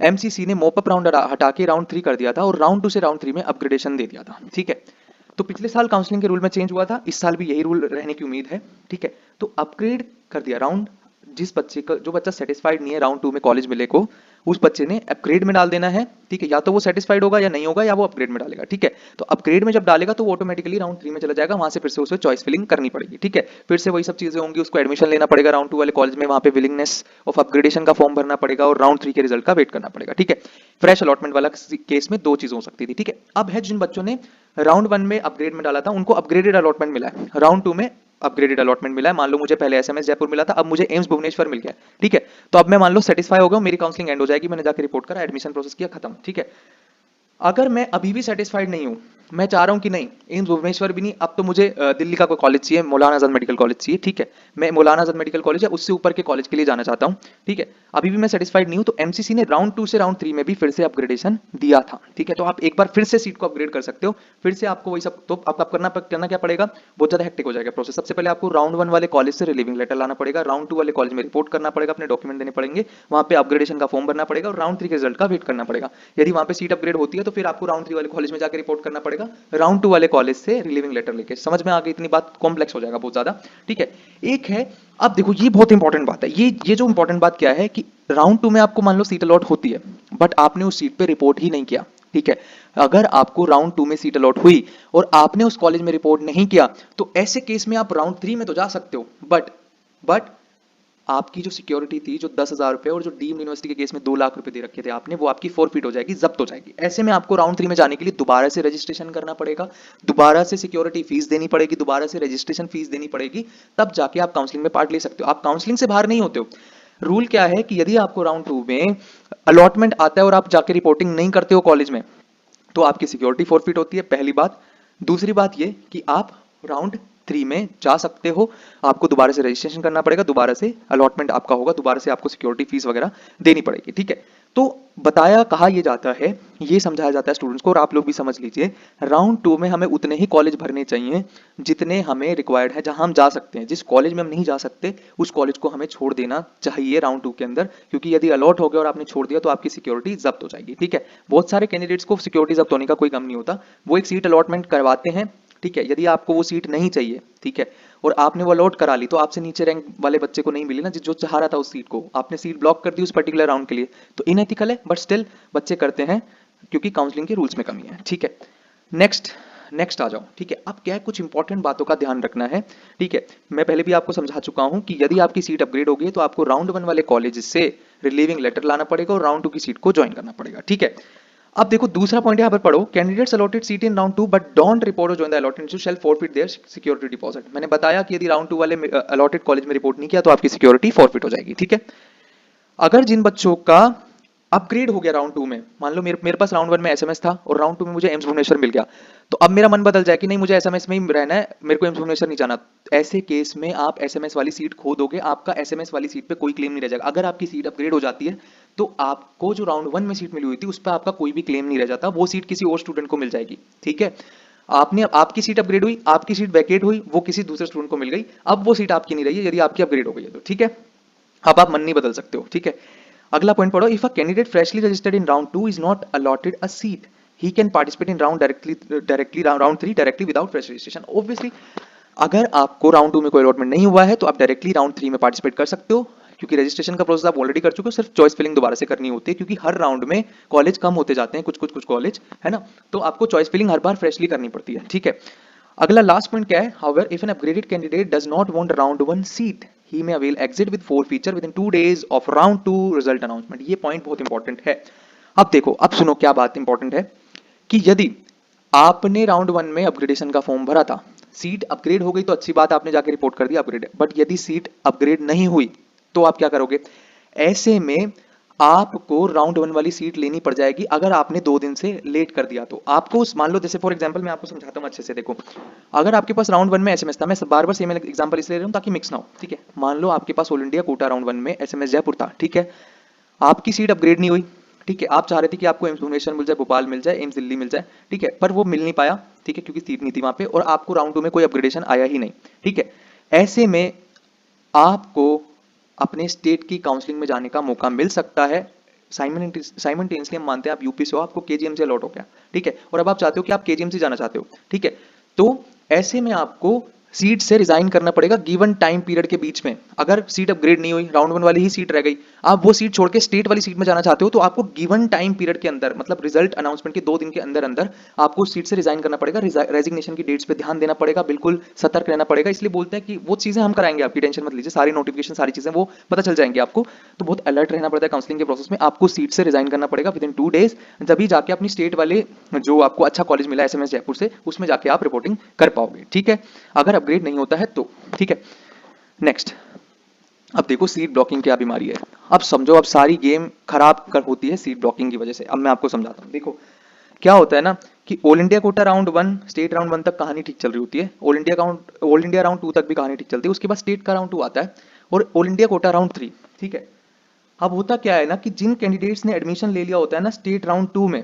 एमसीसी ने मोपअप राउंड हटा के राउंड 3 कर दिया था और राउंड 2 से राउंड 3 में अपग्रेडेशन दे दिया था, ठीक है। तो पिछले साल काउंसलिंग के रूल में चेंज हुआ था, इस साल भी यही रूल रहने की उम्मीद है, ठीक है। तो अपग्रेड कर दिया राउंड, जिस बच्चे का, जो बच्चा सेटिस्फाइड नहीं है राउंड 2 में कॉलेज मिले को, उस बच्चे ने अपग्रेड में डाल देना है, ठीक है। या तो वो सेटिस्फाइड होगा या नहीं होगा, या वो अपग्रेड में डालेगा, ठीक है। तो अपग्रेड में जब डालेगा तो वो ऑटोमेटिकली राउंड 3 में चला जाएगा, वहां से फिर से उसे चॉइस फिलिंग करनी पड़ेगी, ठीक है। फिर से वही सब चीजें होंगी, उसको एडमिशन लेना पड़ेगा राउंड 2 वाले कॉलेज में, वहां पे विलिंगनेस ऑफ अपग्रेडेशन का फॉर्म भरना पड़ेगा और राउंड 3 के रिजल्ट का वेट करना पड़ेगा, ठीक है। फ्रेश अलॉटमेंट वाला केस में दो चीजें हो सकती थी, ठीक है। अब है जिन बच्चों ने राउंड 1 में अपग्रेड में डाला था उनको अपग्रेडेड अलॉटमेंट मिला है, राउंड 2 में अपग्रेडेड अलॉटमेंट मिला है। मान लो मुझे पहले एसएमएस जयपुर मिला था, अब मुझे एम्स भुवनेश्वर मिल गया, ठीक है। तो अब मैं मान लो सेटिस्फाई हो गया, मेरी काउंसलिंग एंड हो जाएगी, मैंने जाकर रिपोर्ट करा, एडमिशन प्रोसेस किया, खत्म, ठीक है। अगर मैं अभी भी सेटिस्फाइड नहीं हूँ, मैं चाह रहा हूँ कि नहीं एम्स भुवनेश्वर भी नहीं, अब तो मुझे दिल्ली का कोई कॉलेज चाहिए, मौलाना आजाद मेडिकल कॉलेज चाहिए, ठीक है, मैं मौलाना आजाद मेडिकल कॉलेज या उससे ऊपर के कॉलेज के लिए जाना चाहता हूँ, ठीक है, अभी भी मैं सेटिस्फाइड नहीं हूँ, तो एमसीसी ने राउंड 2 से राउंड 3 में भी फिर से अपग्रेडेशन दिया था, ठीक है, तो आप एक बार फिर से सीट को अपग्रेड कर सकते हो, फिर से आपको वही सब, तो आप करना क्या पड़ेगा, बहुत ज्यादा हेक्टिक हो जाएगा प्रोसेस। सबसे पहले आपको राउंड 1 वाले कॉलेज से रिलीविंग लेटर लाना पड़ेगा, राउंड 2 वाले कॉलेज में रिपोर्ट करना पड़ेगा, अपने डॉक्यूमेंट देने पड़ेंगे, वहां पे अपग्रेडेशन का फॉर्म भरना पड़ेगा और राउंड 3 के रिजल्ट का वेट करना पड़ेगा। यदि वहां पे सीट अपग्रेड होती है तो फिर आपको राउंड 3 वाले कॉलेज में जाकर रिपोर्ट करना पड़ेगा, राउंड 2 वाले कॉलेज से रिलीविंग लेटर लेके। समझ में आ गई? इतनी बात कॉम्प्लेक्स हो जाएगा बहुत ज्यादा, ठीक है। एक है, अब देखो ये बहुत इंपॉर्टेंट बात है, ये जो इंपॉर्टेंट बात क्या है कि राउंड 2 में आपको मान लो सीट अलॉट होती है, बट आपने उस सीट पे रिपोर्ट ही नहीं किया, ठीक है। अगर आपको राउंड 2 में सीट अलॉट हुई और आपने उस कॉलेज में रिपोर्ट नहीं किया, तो ऐसे केस में आप राउंड 3 में तो जा सकते हो, बट आपकी जो सिक्योरिटी थी, जो 10,000 रुपए और जो डीम्ड यूनिवर्सिटी के केस में 2 लाख रुपए दे रखे थे आपने, वो आपकी फोरफिट हो जाएगी, जब्त हो जाएगी। ऐसे में आपको राउंड 3 में जाने के लिए दोबारा से रजिस्ट्रेशन करना पड़ेगा, दोबारा से सिक्योरिटी फीस देनी पड़ेगी, दोबारा से रजिस्ट्रेशन फीस देनी पड़ेगी, तब जाके आप काउंसलिंग में पार्ट ले सकते हो। आप काउंसलिंग से बाहर नहीं होते हो। रूल क्या है कि यदि आपको राउंड 2 में अलॉटमेंट आता है और आप जाके रिपोर्टिंग नहीं करते हो कॉलेज में, तो आपकी सिक्योरिटी फोरफिट होती है, पहली बात। दूसरी बात ये कि आप राउंड 3 में जा सकते हो, आपको दोबारा से रजिस्ट्रेशन करना पड़ेगा, दोबारा से अलॉटमेंट आपका होगा, दोबारा से आपको सिक्योरिटी फीस वगैरह देनी पड़ेगी, ठीक है। तो बताया कहा यह जाता है, ये समझाया जाता है स्टूडेंट्स को, और आप लोग भी समझ लीजिए, राउंड 2 में हमें उतने ही कॉलेज भरने चाहिए जितने हमें रिक्वायर्ड है, जहां हम जा सकते हैं। जिस कॉलेज में हम नहीं जा सकते उस कॉलेज को हमें छोड़ देना चाहिए राउंड 2 के अंदर, क्योंकि यदि अलॉट हो गया और आपने छोड़ दिया तो आपकी सिक्योरिटी जब्त हो जाएगी, ठीक है। बहुत सारे कैंडिडेट्स को सिक्योरिटी जब्त होने का कोई गम नहीं होता, वो एक सीट अलॉटमेंट करवाते हैं, ठीक है। यदि आपको वो सीट नहीं चाहिए, ठीक है, और आपने वो अलॉट करा ली, तो आपसे नीचे रैंक वाले बच्चे को नहीं मिली ना, जो चाह रहा था उस सीट को, आपने सीट ब्लॉक कर दी उस पर्टिकुलर राउंड के लिए, तो इनएथिकल है, बट स्टिल बच्चे करते हैं क्योंकि काउंसलिंग के रूल्स में कमी है, ठीक है। नेक्स्ट नेक्स्ट आ जाओ, ठीक है। अब क्या है, कुछ इंपॉर्टेंट बातों का ध्यान रखना है, ठीक है। मैं पहले भी आपको समझा चुका हूं कि यदि आपकी सीट अपग्रेड होगी तो आपको राउंड 1 वाले कॉलेज से रिलीविंग लेटर लाना पड़ेगा और राउंड 2 की सीट को ज्वाइन करना पड़ेगा, ठीक है। अब देखो दूसरा पॉइंट यहां पर पढ़ो, candidates allotted seat in round 2 but don't report or join the allotted institute shall forfeit their security deposit. मैंने बताया कि यदि राउंड 2 वाले अलॉटेड कॉलेज में रिपोर्ट नहीं किया तो आपकी सिक्योरिटी फॉरफिट हो जाएगी, ठीक है। अगर जिन बच्चों का अपग्रेड हो गया राउंड 2 में, मान लो मेरे पास राउंड 1 में एसएमएस था और राउंड 2 में मुझे एम्स भुवनेश्वर मिल गया, तो अब मेरा मन बदल जाए कि नहीं मुझे एसएमएस में ही रहना है, मेरे को एम्स भुवनेश्वर नहीं जाना। ऐसे केस में आप एसएमएस वाली सीट खो दोगे, आपका एसएमएस वाली सीट पे कोई क्लेम नहीं रह जाएगा। अगर आपकी सीट अपग्रेड हो जाती है तो आपको जो राउंड 1 में सीट मिली हुई थी उस पर आपका कोई भी क्लेम नहीं रह जाता, वो सीट किसी और स्टूडेंट को मिल जाएगी, ठीक है। आपकी सीट अपग्रेड हुई, आपकी सीट वैकेट हुई, वो किसी दूसरे स्टूडेंट को मिल गई, अब वो सीट आपकी नहीं रही है यदि आपकी अपग्रेड हो गई है तो, ठीक है। अब आप मन नहीं बदल सकते हो, ठीक है। अगला पॉइंट पढ़ो, if a candidate freshly registered in round 2 is not allotted a seat he can participate in round 3 directly without fresh registration. Obviously अगर आपको राउंड 2 में कोई अलॉटमेंट नहीं हुआ है तो आप डायरेक्टली राउंड 3 में पार्टिसिपेट कर सकते हो, क्योंकि रजिस्ट्रेशन का प्रोसेस आप ऑलरेडी कर चुके हो, सिर्फ चॉइस फिलिंग दोबारा से करनी होती है, क्योंकि हर राउंड में कॉलेज कम होते जाते हैं, कुछ कॉलेज है ना, तो आपको चॉइस फिलिंग हर बार फ्रेशली करनी पड़ती है, ठीक है। अगला लास्ट पॉइंट क्या है, however if an upgraded candidate does not want round 1 seat he may avail exit with forfeiture within 2 days of round 2 result announcement। ये पॉइंट बहुत इंपॉर्टेंट है। अब देखो, अब सुनो क्या बात इंपॉर्टेंट है कि यदि आपने राउंड 1 में अपग्रेडेशन का फॉर्म भरा था, सीट अपग्रेड हो गई तो अच्छी बात, आपने जाके रिपोर्ट कर दिया अपग्रेड, बट यदि सीट अपग्रेड नहीं हुई तो आप क्या करोगे? ऐसे में आपको राउंड 1 वाली सीट लेनी पड़ जाएगी। अगर आपने 2 दिन से लेट कर दिया तो आपको, मान लो जैसे फॉर एग्जांपल मैं आपको समझाता हूं अच्छे से, देखो अगर आपके पास राउंड 1 में एसएमएस था, मैं बार बार सेम एग्जांपल इसलिए ले रहा हूं ताकि मिक्स ना हो, ठीक है। मान लो आपके पास ऑल इंडिया कोटा राउंड 1 में एसएमएस जयपुर था, ठीक है, आपकी सीट अपग्रेड नहीं हुई, ठीक है, आप चाह रहे थे कि आपको एम्स भुवनेश्वर मिल जाए, भोपाल मिल जाए, एम्स दिल्ली मिल जाए, ठीक है, पर वो मिल नहीं पाया, ठीक है, क्योंकि सीट नहीं थी वहां पे और आपको राउंड 2 में कोई अपग्रेडेशन आया ही नहीं, ठीक है। ऐसे में आपको अपने स्टेट की काउंसलिंग में जाने का मौका मिल सकता है। साइमल्टेनियसली हम मानते हैं आप यूपी से हो, आपको केजीएम से अलॉट हो गया, ठीक है, और अब आप चाहते हो कि आप केजीएम से जाना चाहते हो, ठीक है, तो ऐसे में आपको सीट से रिजाइन करना पड़ेगा गिवन टाइम पीरियड के बीच में। अगर सीट अपग्रेड नहीं हुई, राउंड 1 वाली ही सीट रह गई, आप वो सीट छोड़ के स्टेट वाली सीट में जाना चाहते हो, तो आपको गिवन टाइम पीरियड के अंदर, मतलब रिजल्ट अनाउंसमेंट के 2 दिन के अंदर अंदर आपको सीट से रिजाइन करना पड़ेगा। रेजिग्नेशन की डेट्स पे ध्यान देना पड़ेगा, बिल्कुल सतर्क रहना पड़ेगा। इसलिए बोलते हैं कि वो चीजें हम कराएंगे, आपकी टेंशन मत लीजिए, सारी नोटिफिकेशन सारी चीजें वो पता चल जाएंगी आपको, तो बहुत अलर्ट रहना पड़ता है काउंसलिंग के प्रोसेस में। आपको सीट से रिजाइन करना पड़ेगा विद इन 2 डेज, जब जाके अपनी स्टेट वाले जो आपको अच्छा कॉलेज मिला एसएमएस जयपुर से, उसमें जाके आप रिपोर्टिंग कर पाओगे, ठीक है, अगर अपग्रेड नहीं होता है तो, ठीक है। नेक्स्ट, अब देखो सीट ब्लॉकिंग क्या बीमारी है। अब समझो, अब सारी गेम खराब कर होती है सीट ब्लॉकिंग की वजह से। अब मैं आपको समझाता हूं, देखो क्या होता है ना कि all India quota round 1, state round 1 तक कहानी ठीक चल रही होती है, ऑल इंडिया राउंड 2 तक भी कहानी ठीक चलती है, उसके बाद स्टेट का राउंड 2 आता है और ऑल इंडिया कोटा राउंड 3। ठीक है, अब होता क्या है ना कि जिन कैंडिडेट्स ने एडमिशन ले लिया होता है ना स्टेट राउंड 2 में,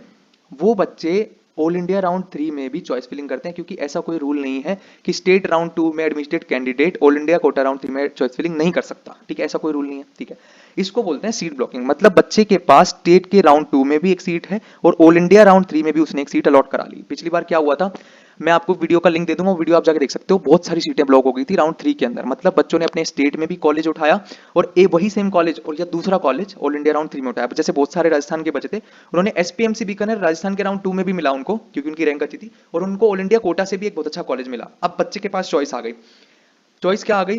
वो बच्चे ऑल इंडिया राउंड 3 में भी चॉइस फिलिंग करते हैं, क्योंकि ऐसा कोई रूल नहीं है कि स्टेट राउंड 2 में admitted candidate all India quota round 3 में चॉइस फिलिंग नहीं कर सकता। ठीक है, ऐसा कोई रूल नहीं है। ठीक है, इसको बोलते हैं सीट ब्लॉकिंग, मतलब बच्चे के पास स्टेट के राउंड 2 में भी एक सीट है और ऑल इंडिया राउंड 3 में भी उसने एक सीट अलॉट करा ली। पिछली बार क्या हुआ था, मैं आपको वीडियो का लिंक दे दूंगा, वो वीडियो आप जाके देख सकते हो, बहुत सारी सीटें ब्लॉक हो गई थी राउंड 3 के अंदर, मतलब बच्चों ने अपने स्टेट में भी कॉलेज उठाया और वही सेम कॉलेज और या दूसरा कॉलेज ऑल इंडिया राउंड 3 में उठाया। जैसे बहुत सारे राजस्थान के बचे थे, उन्होंने एसपीएमसी बीकानेर राजस्थान के राउंड 2 में भी मिला उनको, क्योंकि उनकी रैंक अच्छी थी, और उनको ऑल इंडिया कोटा से भी एक बहुत अच्छा कॉलेज मिला। अब बच्चे के पास चॉइस आ गई। चॉइस क्या आ गई,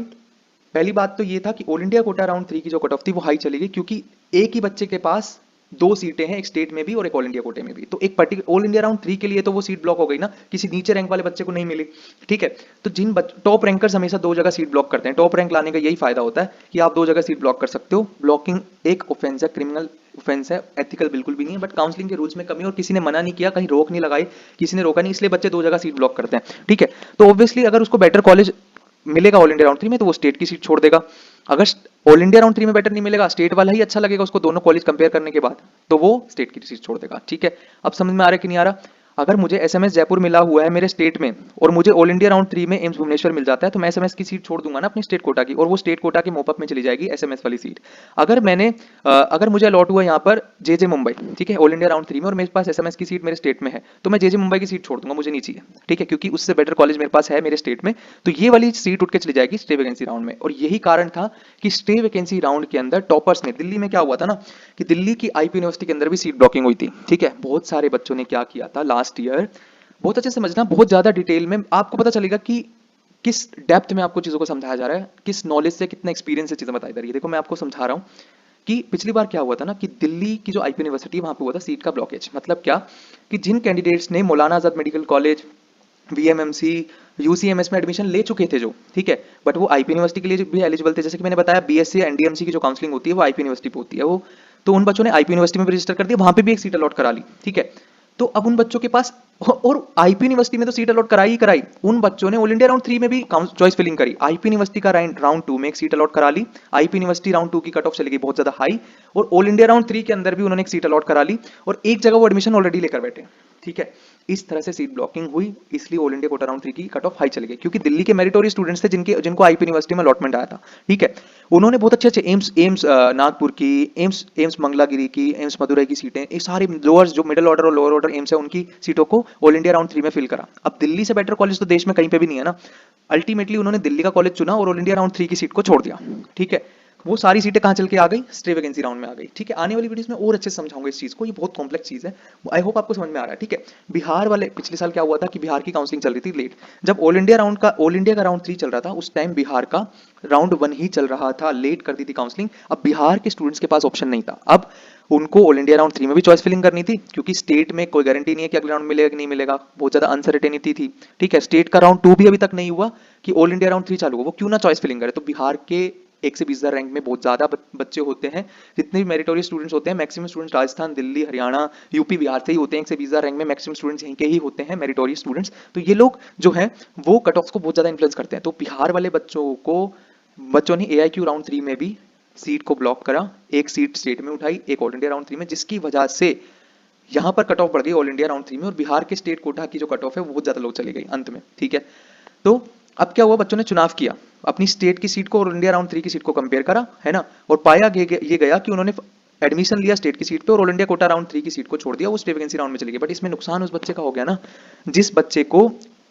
पहली बात तो ये था कि ऑल इंडिया कोटा राउंड 3 की जो कट ऑफ थी वो हाई चली गई, क्योंकि एक ही बच्चे के पास 2 सीटें हैं, एक स्टेट में भी और एक ऑल इंडिया कोटे में भी, तो एक पर्टिकुलर ऑल इंडिया राउंड 3 के लिए तो वो सीट ब्लॉक हो गई ना, किसी नीचे रैंक वाले बच्चे को नहीं मिली। ठीक है, तो जिन टॉप रैंकर्स हमेशा 2 जगह सीट ब्लॉक करते हैं, टॉप रैंक लाने का यही फायदा होता है कि आप 2 जगह सीट ब्लॉक कर सकते हो। ब्लॉकिंग एक ऑफेंस है, क्रिमिनल ऑफेंस है, एथिकल बिल्कुल भी नहीं है, बट काउंसलिंग के रूल्स में कमी और किसी ने मना नहीं किया, कहीं रोक नहीं लगाई, किसी ने रोका नहीं, इसलिए बच्चे 2 जगह सीट ब्लॉक करते हैं। ठीक है, तो ऑब्वियसली अगर उसको बेटर कॉलेज मिलेगा ऑल इंडिया राउंड 3 में तो वो स्टेट की सीट छोड़ देगा। अगर ऑल इंडिया राउंड 3 में बेटर नहीं मिलेगा, स्टेट वाला ही अच्छा लगेगा उसको दोनों कॉलेज कंपेयर करने के बाद, तो वो स्टेट की सीट छोड़ देगा। ठीक है, अब समझ में आ रहा है कि नहीं आ रहा। अगर मुझे एसएमएस जयपुर मिला हुआ है मेरे स्टेट में और मुझे ऑल इंडिया राउंड 3 में एम्स भुवनेश्वर मिल जाता है, तो मैं एसएमएस की सीट छोड़ दूंगा ना अपनी स्टेट कोटा की, और वो स्टेट कोटा के मोपअप में चली जाएगी एसएमएस वाली सीट। अगर मुझे अलॉट हुआ यहाँ पर जेजे मुंबई, ठीक है, ऑल इंडिया राउंड 3 में, और मेरे पास एसएमएस की सीट मेरे स्टेट में है, तो मैं जेजे मुंबई की सीट छोड़ दूंगा, मुझे नहीं चाहिए। ठीक है, क्योंकि उससे बेटर कॉलेज मेरे पास है मेरे स्टेट में, तो ये वाली सीट उठ के चली जाएगी स्टे वैकेंसी राउंड में। और यही कारण था कि स्टे वैकेंसी राउंड के अंदर टॉपर्स में दिल्ली में क्या हुआ था ना कि दिल्ली की आईपी यूनिवर्सिटी के अंदर भी सीट ब्लॉकिंग हुई थी। ठीक है, बहुत सारे बच्चों ने क्या किया था लास्ट ईयर, बहुत अच्छे से समझना, बहुत ज्यादा डिटेल में आपको पता चलेगा कि किस डेप्थ में आपको चीजों को समझाया जा रहा है, किस नॉलेज से, कितना एक्सपीरियंस से चीजें बताई जा रही है। देखो मैं आपको समझा रहा हूँ कि पिछली बार क्या हुआ था ना कि दिल्ली की जो आईपी यूनिवर्सिटी वहां पे हुआ था सीट का ब्लॉकेज। मतलब क्या कि जिन कैंडिडेट्स ने Maulana Azad medical college, VMMC, UCMS में एडमिशन ले चुके थे जो, ठीक है, बट वो आईपी यूनिवर्सिटी के लिए भी एलिजिबल थे, जैसे कि मैंने बताया बीएससी या एनडीएमसी की जो काउंसलिंग होती है वो आईपी यूनिवर्सिटी पे होती है वो, तो उन बच्चों ने आईपी यूनिवर्सिटी में भी रजिस्टर कर दिया, वहां पे भी एक सीट अलॉट करा ली। ठीक है, तो अब उन बच्चों के पास, और आईपी यूनिवर्सिटी में तो सीट अलॉट कराई ही कराई, उन बच्चों ने ऑल इंडिया राउंड 3 में भी चॉइस फिलिंग करी, आईपी यूनिवर्सिटी का राउंड 2 में एक सीट अलॉट करा ली, आईपी यूनिवर्सिटी राउंड 2 की कट ऑफ चली गई बहुत ज्यादा हाई, और ऑल इंडिया राउंड 3 के अंदर भी उन्होंने एक सीट अलॉट करा ली, और एक जगह वो एडमिशन ऑलरेडी लेकर बैठे। ठीक है, इस तरह से सीट ब्लॉकिंग हुई, इसलिए ऑल इंडिया कोटा राउंड 3 की कट ऑफ हाई चली गई, क्योंकि दिल्ली के मेरिटोरियस स्टूडेंट्स थे जिनको आईपी यूनिवर्सिटी में अलॉटमेंट आया था। ठीक है, उन्होंने बहुत अच्छे अच्छे एम्स नागपुर की, एम्स मंगलागिरी की, एम्स मदुरई की सीटें, ये सारी लोअर जो मिडिल ऑर्डर और लोअर ऑर्डर एम्स है उनकी सीटों को ऑल इंडिया राउंड 3 में फिल करा। अब दिल्ली से बेटर कॉलेज तो देश में कहीं पे भी नहीं है ना, अल्टीमेटली उन्होंने दिल्ली का कॉलेज चुना और ऑल इंडिया राउंड 3 की सीट को छोड़ दिया। ठीक है, वो सारी सीटें कहां चल के आ गई, स्टे वैकेंसी राउंड में आ गई। ठीक है, आने वाली वीडियोस में और अच्छे से समझाऊंगा इस चीज को, ये बहुत कॉम्प्लेक्स चीज है, आई होप आपको समझ में आ रहा है। ठीक है, बिहार वाले पिछले साल क्या हुआ था कि बिहार की काउंसलिंग चल रही थी लेट, जब ऑल इंडिया का राउंड 3 चल रहा था, उस टाइम बिहार का राउंड 1 ही चल रहा था, लेट कर दी थी काउंसलिंग। अब बिहार के स्टूडेंट्स के पास ऑप्शन नहीं था, अब उनको ऑल इंडिया राउंड 3 में भी चॉइस फिलिंग करनी थी, क्योंकि स्टेट में कोई गारंटी नहीं है कि अगले राउंड मिलेगा कि नहीं मिलेगा, बहुत ज्यादा अनसर्टेनिटी थी। ठीक है, स्टेट का राउंड 2 भी अभी तक नहीं हुआ कि ऑल इंडिया राउंड 3 चालू हो, वो क्यों ना चॉइस फिलिंग करे। तो बिहार के 1 से 20,000 रैंक में बहुत ज्यादा बच्चे होते हैं, जितने भी मेरिटोरियस स्टूडेंट्स होते हैं, maximum students Rajasthan, Delhi, Haryana, UP, Bihar से ही होते हैं, 1 से 20,000 रैंक में मैक्सिमम स्टूडेंट्स यहीं के ही होते हैं, मेरिटोरियस स्टूडेंट्स। तो ये लोग जो हैं वो कट ऑफ को बहुत ज्यादा इन्फ्लुएंस करते हैं। तो बिहार वाले बच्चों ने एआईक्यू राउंड 3 में भी सीट को ब्लॉक करा, एक सीट स्टेट में उठाई, एक ऑल इंडिया राउंड 3 में, जिसकी वजह से यहां पर कट ऑफ बढ़ गई ऑल इंडिया राउंड 3 में, और बिहार के स्टेट कोटा की जो कट ऑफ है वो बहुत ज्यादा लो चली गई अंत में। ठीक है, तो अब क्या हुआ, बच्चों ने चुनाव किया, अपनी स्टेट की सीट को और इंडिया राउंड 3 की सीट को कंपेयर करा, है ना, और पाया ये गया कि उन्होंने एडमिशन लिया स्टेट की सीट पे और ऑल इंडिया कोटा राउंड 3 की सीट को छोड़ दिया, वो स्टे वैकेंसी राउंड में चली गई। बट इसमें नुकसान उस बच्चे का हो गया ना, जिस बच्चे को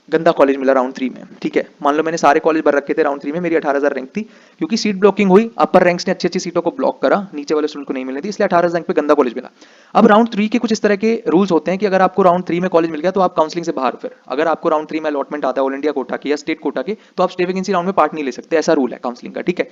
गंदा कॉलेज मिला राउंड 3 में। ठीक है, मान लो मैंने सारे कॉलेज भर रखे थे राउंड 3 में, मेरी 18,000 रैंक थी, क्योंकि सीट ब्लॉकिंग हुई, अपर रैंक्स ने अच्छी अच्छी सीटों को ब्लॉक करा, नीचे वाले स्टूडेंट को नहीं मिलनी थी, इसलिए 18,000 रैंक पे गंदा कॉलेज मिला। अब राउंड 3 के कुछ इस तरह के रूल्स होते हैं कि अगर आपको राउंड 3 में कॉलेज मिल गया तो आप काउंसलिंग से बाहर, फिर अगर आपको राउंड 3 में अलॉटमेंट आता है ऑल इंडिया कोटा के या स्टेट कोटा के, तो आप स्टे वैकेंसी राउंड में पार्ट नहीं ले सकते, ऐसा रूल है काउंसलिंग का। ठीक है,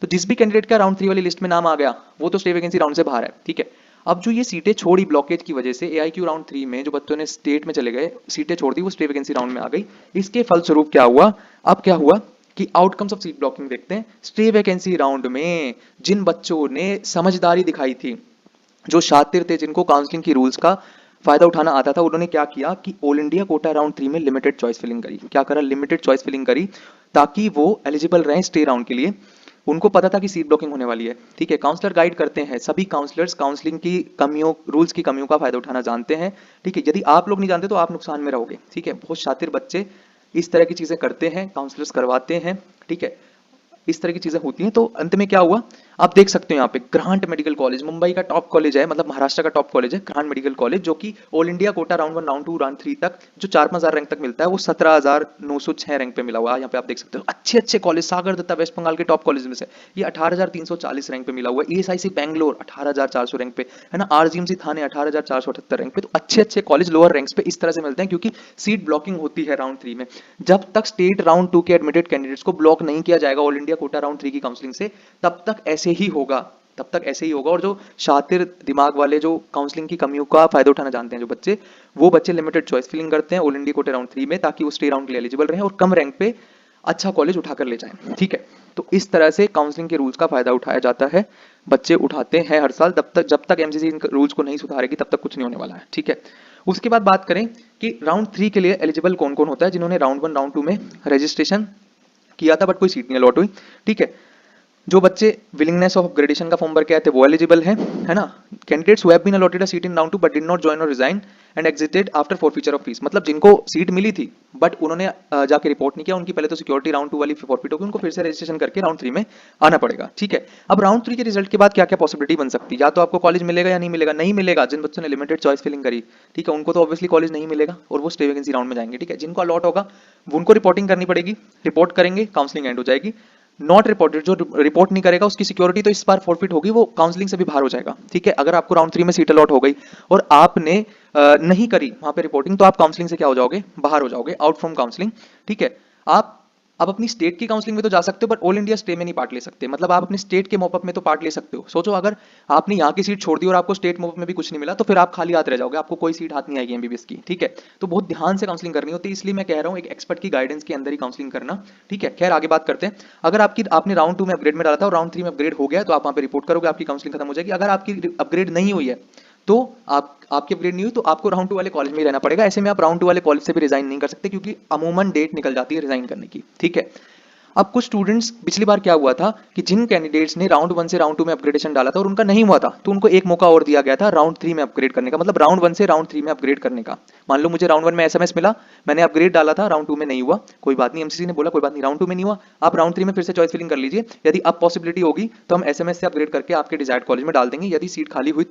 तो जिस भी कैंडिडेट का राउंड 3 वाली लिस्ट में नाम आ गया वो तो स्टे वैकेंसी राउंड से बाहर है। ठीक है, अब जो ये सीटें छोड़ी ब्लॉकेज की वजह से, एआईक्यू राउंड 3 में जो बच्चों ने स्टेट में चले गए, सीटें छोड़ दी, वो स्टे वैकेंसी राउंड में आ गई। इसके फलस्वरूप क्या हुआ, अब क्या हुआ कि आउटकम्स ऑफ सीट ब्लॉकिंग देखते हैं। स्टे वैकेंसी राउंड में जिन बच्चों ने समझदारी दिखाई थी, जो शातिर थे, जिनको काउंसलिंग की रूल्स का फायदा उठाना आता था, उन्होंने क्या किया कि ऑल इंडिया कोटा राउंड 3 में लिमिटेड चॉइस फिलिंग करी। क्या करा? लिमिटेड चॉइस फिलिंग करी, ताकि वो एलिजिबल रहे स्टे राउंड के लिए। उनको पता था कि सीट ब्लॉकिंग होने वाली है, ठीक है। काउंसलर गाइड करते हैं, सभी काउंसलर्स काउंसलिंग की कमियों, रूल्स की कमियों का फायदा उठाना जानते हैं, ठीक है। यदि आप लोग नहीं जानते तो आप नुकसान में रहोगे, ठीक है। बहुत शातिर बच्चे इस तरह की चीजें करते हैं, काउंसलर्स करवाते हैं, ठीक है। इस तरह की चीजें होती हैं। तो अंत में क्या हुआ, आप देख सकते हो यहाँ पे ग्रांट मेडिकल कॉलेज, मुंबई का टॉप कॉलेज है, मतलब महाराष्ट्र का टॉप कॉलेज है ग्रांट मेडिकल कॉलेज, जो कि all India quota round 1 round 2 round 3 तक जो 4-5 रैंक तक मिलता है, वो 17,906 रैंक पे मिला हुआ है। यहाँ पे आप देख सकते हो अच्छे अच्छे कॉलेज, सागर दत्ता वेस्ट बंगाल के टॉप कॉलेज में से ये 18,340 रैंक पे मिला हुआ है। ESIC बैंगलोर 18,400 रैंक पे है ना, RGMC थाने 18,478 रैंक पे। तो अच्छे अच्छे कॉलेज लोअर रैंक्स पे इस तरह से मिलते हैं, क्योंकि सीट ब्लॉकिंग होती है राउंड 3 में। जब तक स्टेट राउंड 2 के एडमिटेड कैंडिडेट्स को ब्लॉक नहीं किया जाएगा ऑल इंडिया कोटा राउंड 3 की काउंसलिंग से, तब तक ऐसे ही होगा, तब तक ऐसे ही होगा। और जो शातिर दिमाग वाले, जो काउंसलिंग की कमियों का फायदा उठाना जानते हैं जो बच्चे, वो बच्चे लिमिटेड चॉइस फिलिंग करते हैं ऑल इंडिया कोटे राउंड 3 में, ताकि वो स्टे राउंड के लिए एलिजिबल रहे और कम रैंक पे अच्छा कॉलेज उठाकर ले जाएं, ठीक है। तो इस तरह से काउंसलिंग के रूल्स का फायदा उठाया जाता है, बच्चे उठाते हैं हर साल। जब तक MCC इन रूल्स को नहीं सुधारेगी तब तक कुछ नहीं होने वाला है, ठीक है। उसके बाद बात करें कि राउंड 3 के लिए एलिजिबल कौन कौन होता है, जिन्होंने राउंड 1 राउंड 2 में रजिस्ट्रेशन किया था बट कोई सीट नहीं अलॉट हुई, ठीक है। जो बच्चे विलिंगनेस ऑफ अपग्रेडेशन का फॉर्म भर के आए थे वो एलिजिबल हैं, है ना। Candidates who have been allotted a seat in round 2 but did not join or resign and exited after forfeiture of fees, मतलब जिनको सीट मिली थी बट उन्होंने जाके रिपोर्ट नहीं किया, उनकी पहले तो सिक्योरिटी राउंड 2 वाली फॉरफीट होगी, उनको फिर से रजिस्ट्रेशन करके राउंड 3 में आना पड़ेगा, ठीक है। अब राउंड 3 के रिजल्ट के बाद क्या क्या पॉसिबिलिटी बन सकती है, या तो आपको कॉलेज मिलेगा या नहीं मिलेगा। नहीं मिलेगा, जिन बच्चों ने लिमिटेड चॉइस फिलिंग करी, ठीक है, उनको तो ऑब्वियसली कॉलेज नहीं मिलेगा और वो स्टे वैकेंसी राउंड में जाएंगे, ठीक है। जिनको अलॉट होगा उनको रिपोर्टिंग करनी पड़ेगी, रिपोर्ट करेंगे, काउंसलिंग एंड हो जाएगी। नॉट रिपोर्टेड, जो रिपोर्ट नहीं करेगा उसकी सिक्योरिटी तो इस बार फॉरफिट होगी, वो काउंसलिंग से भी बाहर हो जाएगा, ठीक है। अगर आपको राउंड 3 में सीट अलॉट हो गई और आपने नहीं करी वहां पे रिपोर्टिंग, तो आप काउंसलिंग से क्या हो जाओगे, बाहर हो जाओगे, आउट फ्रॉम काउंसलिंग, ठीक है। आप अपनी स्टेट की काउंसलिंग में तो जा सकते हो बट ऑल इंडिया स्टे में नहीं पार्ट ले सकते। मतलब आप अपनी स्टेट के मॉपअप में तो पार्ट ले सकते हो। सोचो अगर आपने यहाँ की सीट छोड़ दी और आपको स्टेट मॉपअप में भी कुछ नहीं मिला, तो फिर आप खाली हाथ रह जाओगे, आपको कोई सीट हाथ नहीं आएगी MBBS की, ठीक है। तो बहुत ध्यान से काउंसलिंग करनी होती है, इसलिए मैं कह रहा हूँ एक एक्सपर्ट की गाइडेंस के अंदर ही काउंसलिंग करना, ठीक है। खैर आगे बात करते हैं। अगर आपने राउंड 2 में अपग्रेड में डाला था और राउंड 3 में अपग्रेड हो गया, तो आप वहां पे रिपोर्ट करोगे, आपकी काउंसलिंग खत्म हो जाएगी। अगर आपकी अपग्रेड नहीं हुई है तो आपकी अपग्रेड नहीं हुई, तो आपको राउंड 2 वाले कॉलेज में ही रहना पड़ेगा। ऐसे में आप राउंड 2 वाले कॉलेज से भी रिजाइन नहीं कर सकते, क्योंकि अमूमन डेट निकल जाती है रिजाइन करने की, ठीक है। अब कुछ स्टूडेंट्स, पिछली बार क्या हुआ था कि जिन कैंडिडेट्स ने राउंड 1 से राउंड 2 में अपग्रेडेशन डाला था और उनका नहीं हुआ था, तो उनको एक मौका और दिया गया था राउंड 3 में अपग्रेड करने का, मतलब राउंड 1 से राउंड 3 में अपग्रेड करने का। मान लो मुझे राउंड 1 में SMS मिला, मैंने अपग्रेड डाला था, राउंड 2 में नहीं हुआ, कोई बात नहीं, MCC ने बोला कोई बात नहीं, राउंड 2 में नहीं हुआ, आप राउंड 3 में फिर से चॉइस फिलिंग कर लीजिए। यदि अब पॉसिबिलिटी होगी तो हम SMS से अपग्रेड करके आपके डिजायर्ड कॉलेज में डाल देंगे, यदि सीट खाली हुई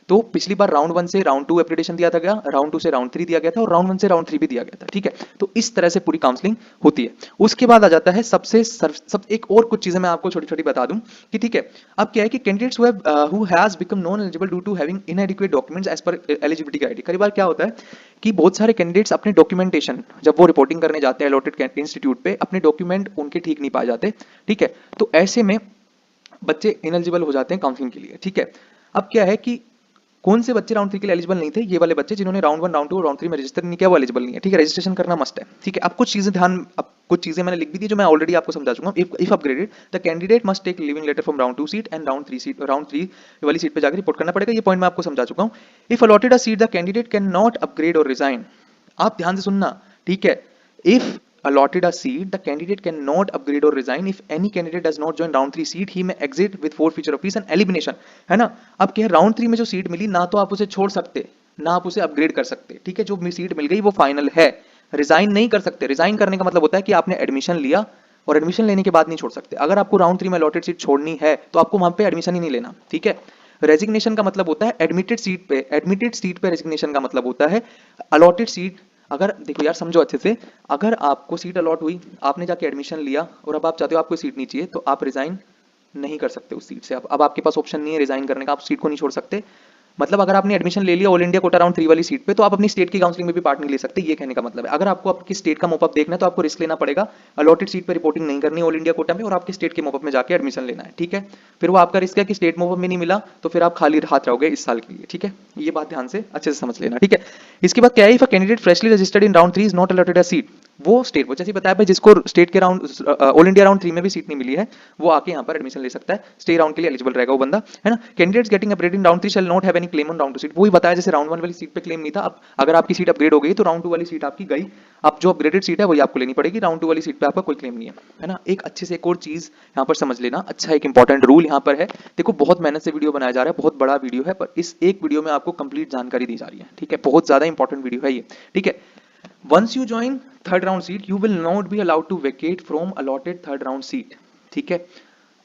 तो पिछली बार राउंड 1 से राउंड 2 एप्लीकेशन दिया था गया, राउंड 2 से राउंड 3 दिया गया था और राउंड 1 से राउंड 3 भी दिया गया था, ठीक है। तो इस तरह से पूरी काउंसलिंग होती है। उसके बाद आ जाता है सब एक और कुछ चीजें मैं आपको छोटी छोटी बता दूं कि ठीक है, अब क्या है कि candidates who has become non eligible due to having inadequate documents as per eligibility criteria. कई बार क्या होता है कि बहुत सारे कैंडिडेट्स अपने डॉक्यूमेंटेशन, जब वो रिपोर्टिंग करने जाते हैं अलॉटेड इंस्टीट्यूट पे, अपने डॉक्यूमेंट उनके ठीक नहीं पाए जाते, ठीक है। तो ऐसे में बच्चे इनएलिजिबल हो जाते हैं काउंसलिंग के लिए, ठीक है। अब क्या है कि कौन से बच्चे राउंड 3 के लिए एलिजिबल नहीं थे, ये वाले बच्चे जिन्होंने राउंड 1 राउंड 2 और राउंड 3 में रजिस्टर नहीं किया, वो एलिजिबल नहीं है, ठीक है। रजिस्ट्रेशन करना मस्ट है, ठीक है। अब कुछ चीजें मैंने लिख दी थी जो मैं ऑलरेडी आपको समझा चुका हूं। If upgraded the candidate must take living letter from round 2 seat and round 3 वाली सीट पे जाकर रिपोर्ट करना पड़ेगा, ये पॉइंट मैं आपको समझा चुका हूं। If allotted a seat the candidate can not upgrade और रिजाइन, आप ध्यान से सुनना, ठीक है। If allotted a seat the candidate cannot upgrade or resign. If any candidate does not join round 3 seat he may exit with forfeiture of fees and elimination, है ना। अब क्या है, राउंड 3 में जो सीट मिली ना तो आप उसे छोड़ सकते ना आप उसे अपग्रेड कर सकते, ठीक है। जो सीट मिल गई वो फाइनल है, रिजाइन नहीं कर सकते। रिजाइन करने का मतलब होता है कि आपने एडमिशन लिया और एडमिशन लेने के बाद नहीं छोड़ सकते। अगर आपको राउंड 3 में अलॉटेड सीट छोड़नी है तो आपको वहां पे एडमिशन ही नहीं लेना, ठीक है। रेजिग्नेशन का मतलब होता है एडमिटेड सीट पे रेजिग्नेशन का मतलब होता है अलॉटेड सीट। अगर देखो यार, समझो अच्छे से, अगर आपको सीट अलॉट हुई, आपने जाके एडमिशन लिया और अब आप चाहते हो आपको सीट नहीं चाहिए, तो आप रिजाइन नहीं कर सकते उस सीट से। अब आपके पास ऑप्शन नहीं है रिजाइन करने का, आप सीट को नहीं छोड़ सकते। मतलब अगर आपने एडमिशन ले लिया ऑल इंडिया कोटा राउंड 3 वाली सीट पे, तो आप अपनी स्टेट की काउंसलिंग में भी पार्ट नहीं ले सकते, ये कहने का मतलब है। अगर आपको आपकी स्टेट का मॉपअप देखना है तो आपको रिस्क लेना पड़ेगा, अलॉटेड सीट पे रिपोर्टिंग नहीं करनी ऑल इंडिया कोटा में और आपके स्टेट के मॉपअप में जाके एडमिशन लेना है, ठीक है। फिर वो आपका रिस्क है कि स्टेट मॉपअप में नहीं मिला तो फिर आप खाली हाथ रहोगे इस साल के लिए, ठीक है। ये बात ध्यान से अच्छे से समझ लेना, ठीक है। इसके बाद क्या है, if a candidate freshly registered in round 3 is not allotted a seat, वो स्टेट, वो जैसे बताया भाई, जिसको स्टेट के राउंड ऑल इंडिया राउंड 3 में भी सीट नहीं मिली है, वो आके यहाँ पर एडमिशन ले सकता है, स्टे राउंड के लिए एलिजिबल रहेगा वो बंदा, है ना। Candidates getting upgraded in round 3 shall not have any claim on round 2 seat, वही बताया जैसे राउंड 1 वाली सीट पे क्लेम नहीं था, अब अगर आपकी सीट अपग्रेड हो गई तो राउंड 2 वाली सीट आपकी गई, अब जो अपग्रेडेड सीट है वही आपको लेनी पड़ेगी, राउंड 2 वाली सीट पे आपका कोई क्लेम नहीं है ना। एक अच्छे से एक और चीज यहाँ पर समझ लेना, अच्छा एक इंपॉर्टेंट रूल यहाँ पर है, देखो बहुत मेहनत से वीडियो बनाया जा रहा है, बहुत बड़ा वीडियो है, पर इस एक वीडियो में आपको कंप्लीट जानकारी दी जा रही है, ठीक है, बहुत ज्यादा इंपॉर्टेंट वीडियो है ये, ठीक है। Once you join third round seat, you will not be allowed to vacate from allotted third round seat, ठीक है।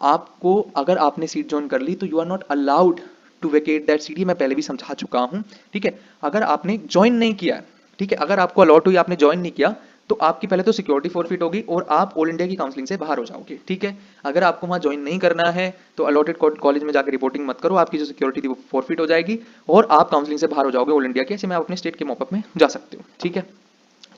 आपको अगर आपने सीट ज्वाइन कर ली तो you are not allowed to vacate that seat, ये मैं पहले भी समझा चुका हूं, ठीक है। अगर आपने ज्वाइन नहीं किया, ठीक है, अगर आपको अलॉट हुई आपने ज्वाइन नहीं किया तो आपकी पहले तो सिक्योरिटी फॉरफिट होगी और आप ऑल इंडिया की काउंसलिंग से बाहर हो जाओगे, ठीक है। अगर आपको वहां ज्वाइन नहीं करना है तो अलॉटेड कॉलेज में जाकर रिपोर्टिंग मत करो, आपकी जो सिक्योरिटी थी वो फॉरफिट हो जाएगी और आप काउंसलिंग से बाहर हो जाओगे ऑल इंडिया के, ऐसे में आप अपने स्टेट के मॉपअप में जा सकते हो, ठीक है।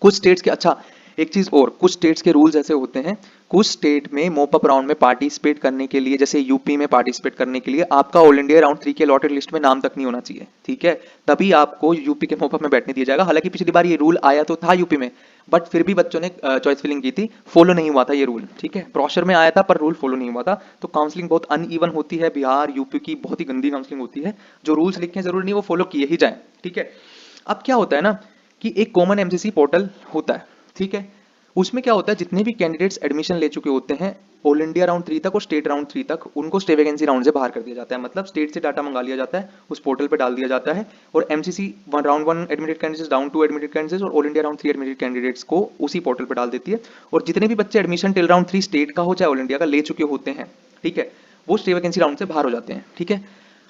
कुछ स्टेट्स के, अच्छा एक चीज और, कुछ स्टेट्स के रूल्स ऐसे होते हैं, कुछ स्टेट में मॉपअप राउंड में पार्टिसिपेट करने के लिए, जैसे यूपी में पार्टिसिपेट करने के लिए आपका ऑल इंडिया राउंड 3 के अलॉटेड लिस्ट में नाम तक नहीं होना चाहिए, ठीक है, तभी आपको यूपी के मॉपअप में बैठने दिया जाएगा। हालांकि पिछली बार ये रूल आया तो था यूपी में, बट फिर भी बच्चों ने चॉइस फिलिंग की थी, फॉलो नहीं हुआ था ये रूल, ठीक है, ब्रोशर में आया था पर रूल फॉलो नहीं हुआ था, तो काउंसलिंग बहुत अनइवन होती है, बिहार यूपी की बहुत ही गंदी काउंसलिंग होती है, जो रूल्स लिखे जरूरी नहीं वो फॉलो किए ही जाए, ठीक है। अब क्या होता है ना कि एक कॉमन एमसीसी पोर्टल होता है, ठीक है, उसमें क्या होता है जितने भी कैंडिडेट्स एडमिशन ले चुके होते हैं ऑल इंडिया राउंड 3 तक और स्टेट राउंड 3 तक, उनको स्टे वैकेंसी राउंड से बाहर कर दिया जाता है, मतलब स्टेट से डाटा मंगा लिया जाता है, उस पोर्टल पे डाल दिया जाता है और MCC round 1 admitted candidates, round 2 admitted candidates और all India round 3 admitted candidates को उसी पोर्टल पे डाल देती है, और जितने भी बच्चे एडमिशन टिल राउंड 3 स्टेट का हो चाहे ऑल इंडिया का ले चुके होते हैं, ठीक है, वो स्टे वैकेंसी राउंड से बाहर हो जाते हैं, ठीक है।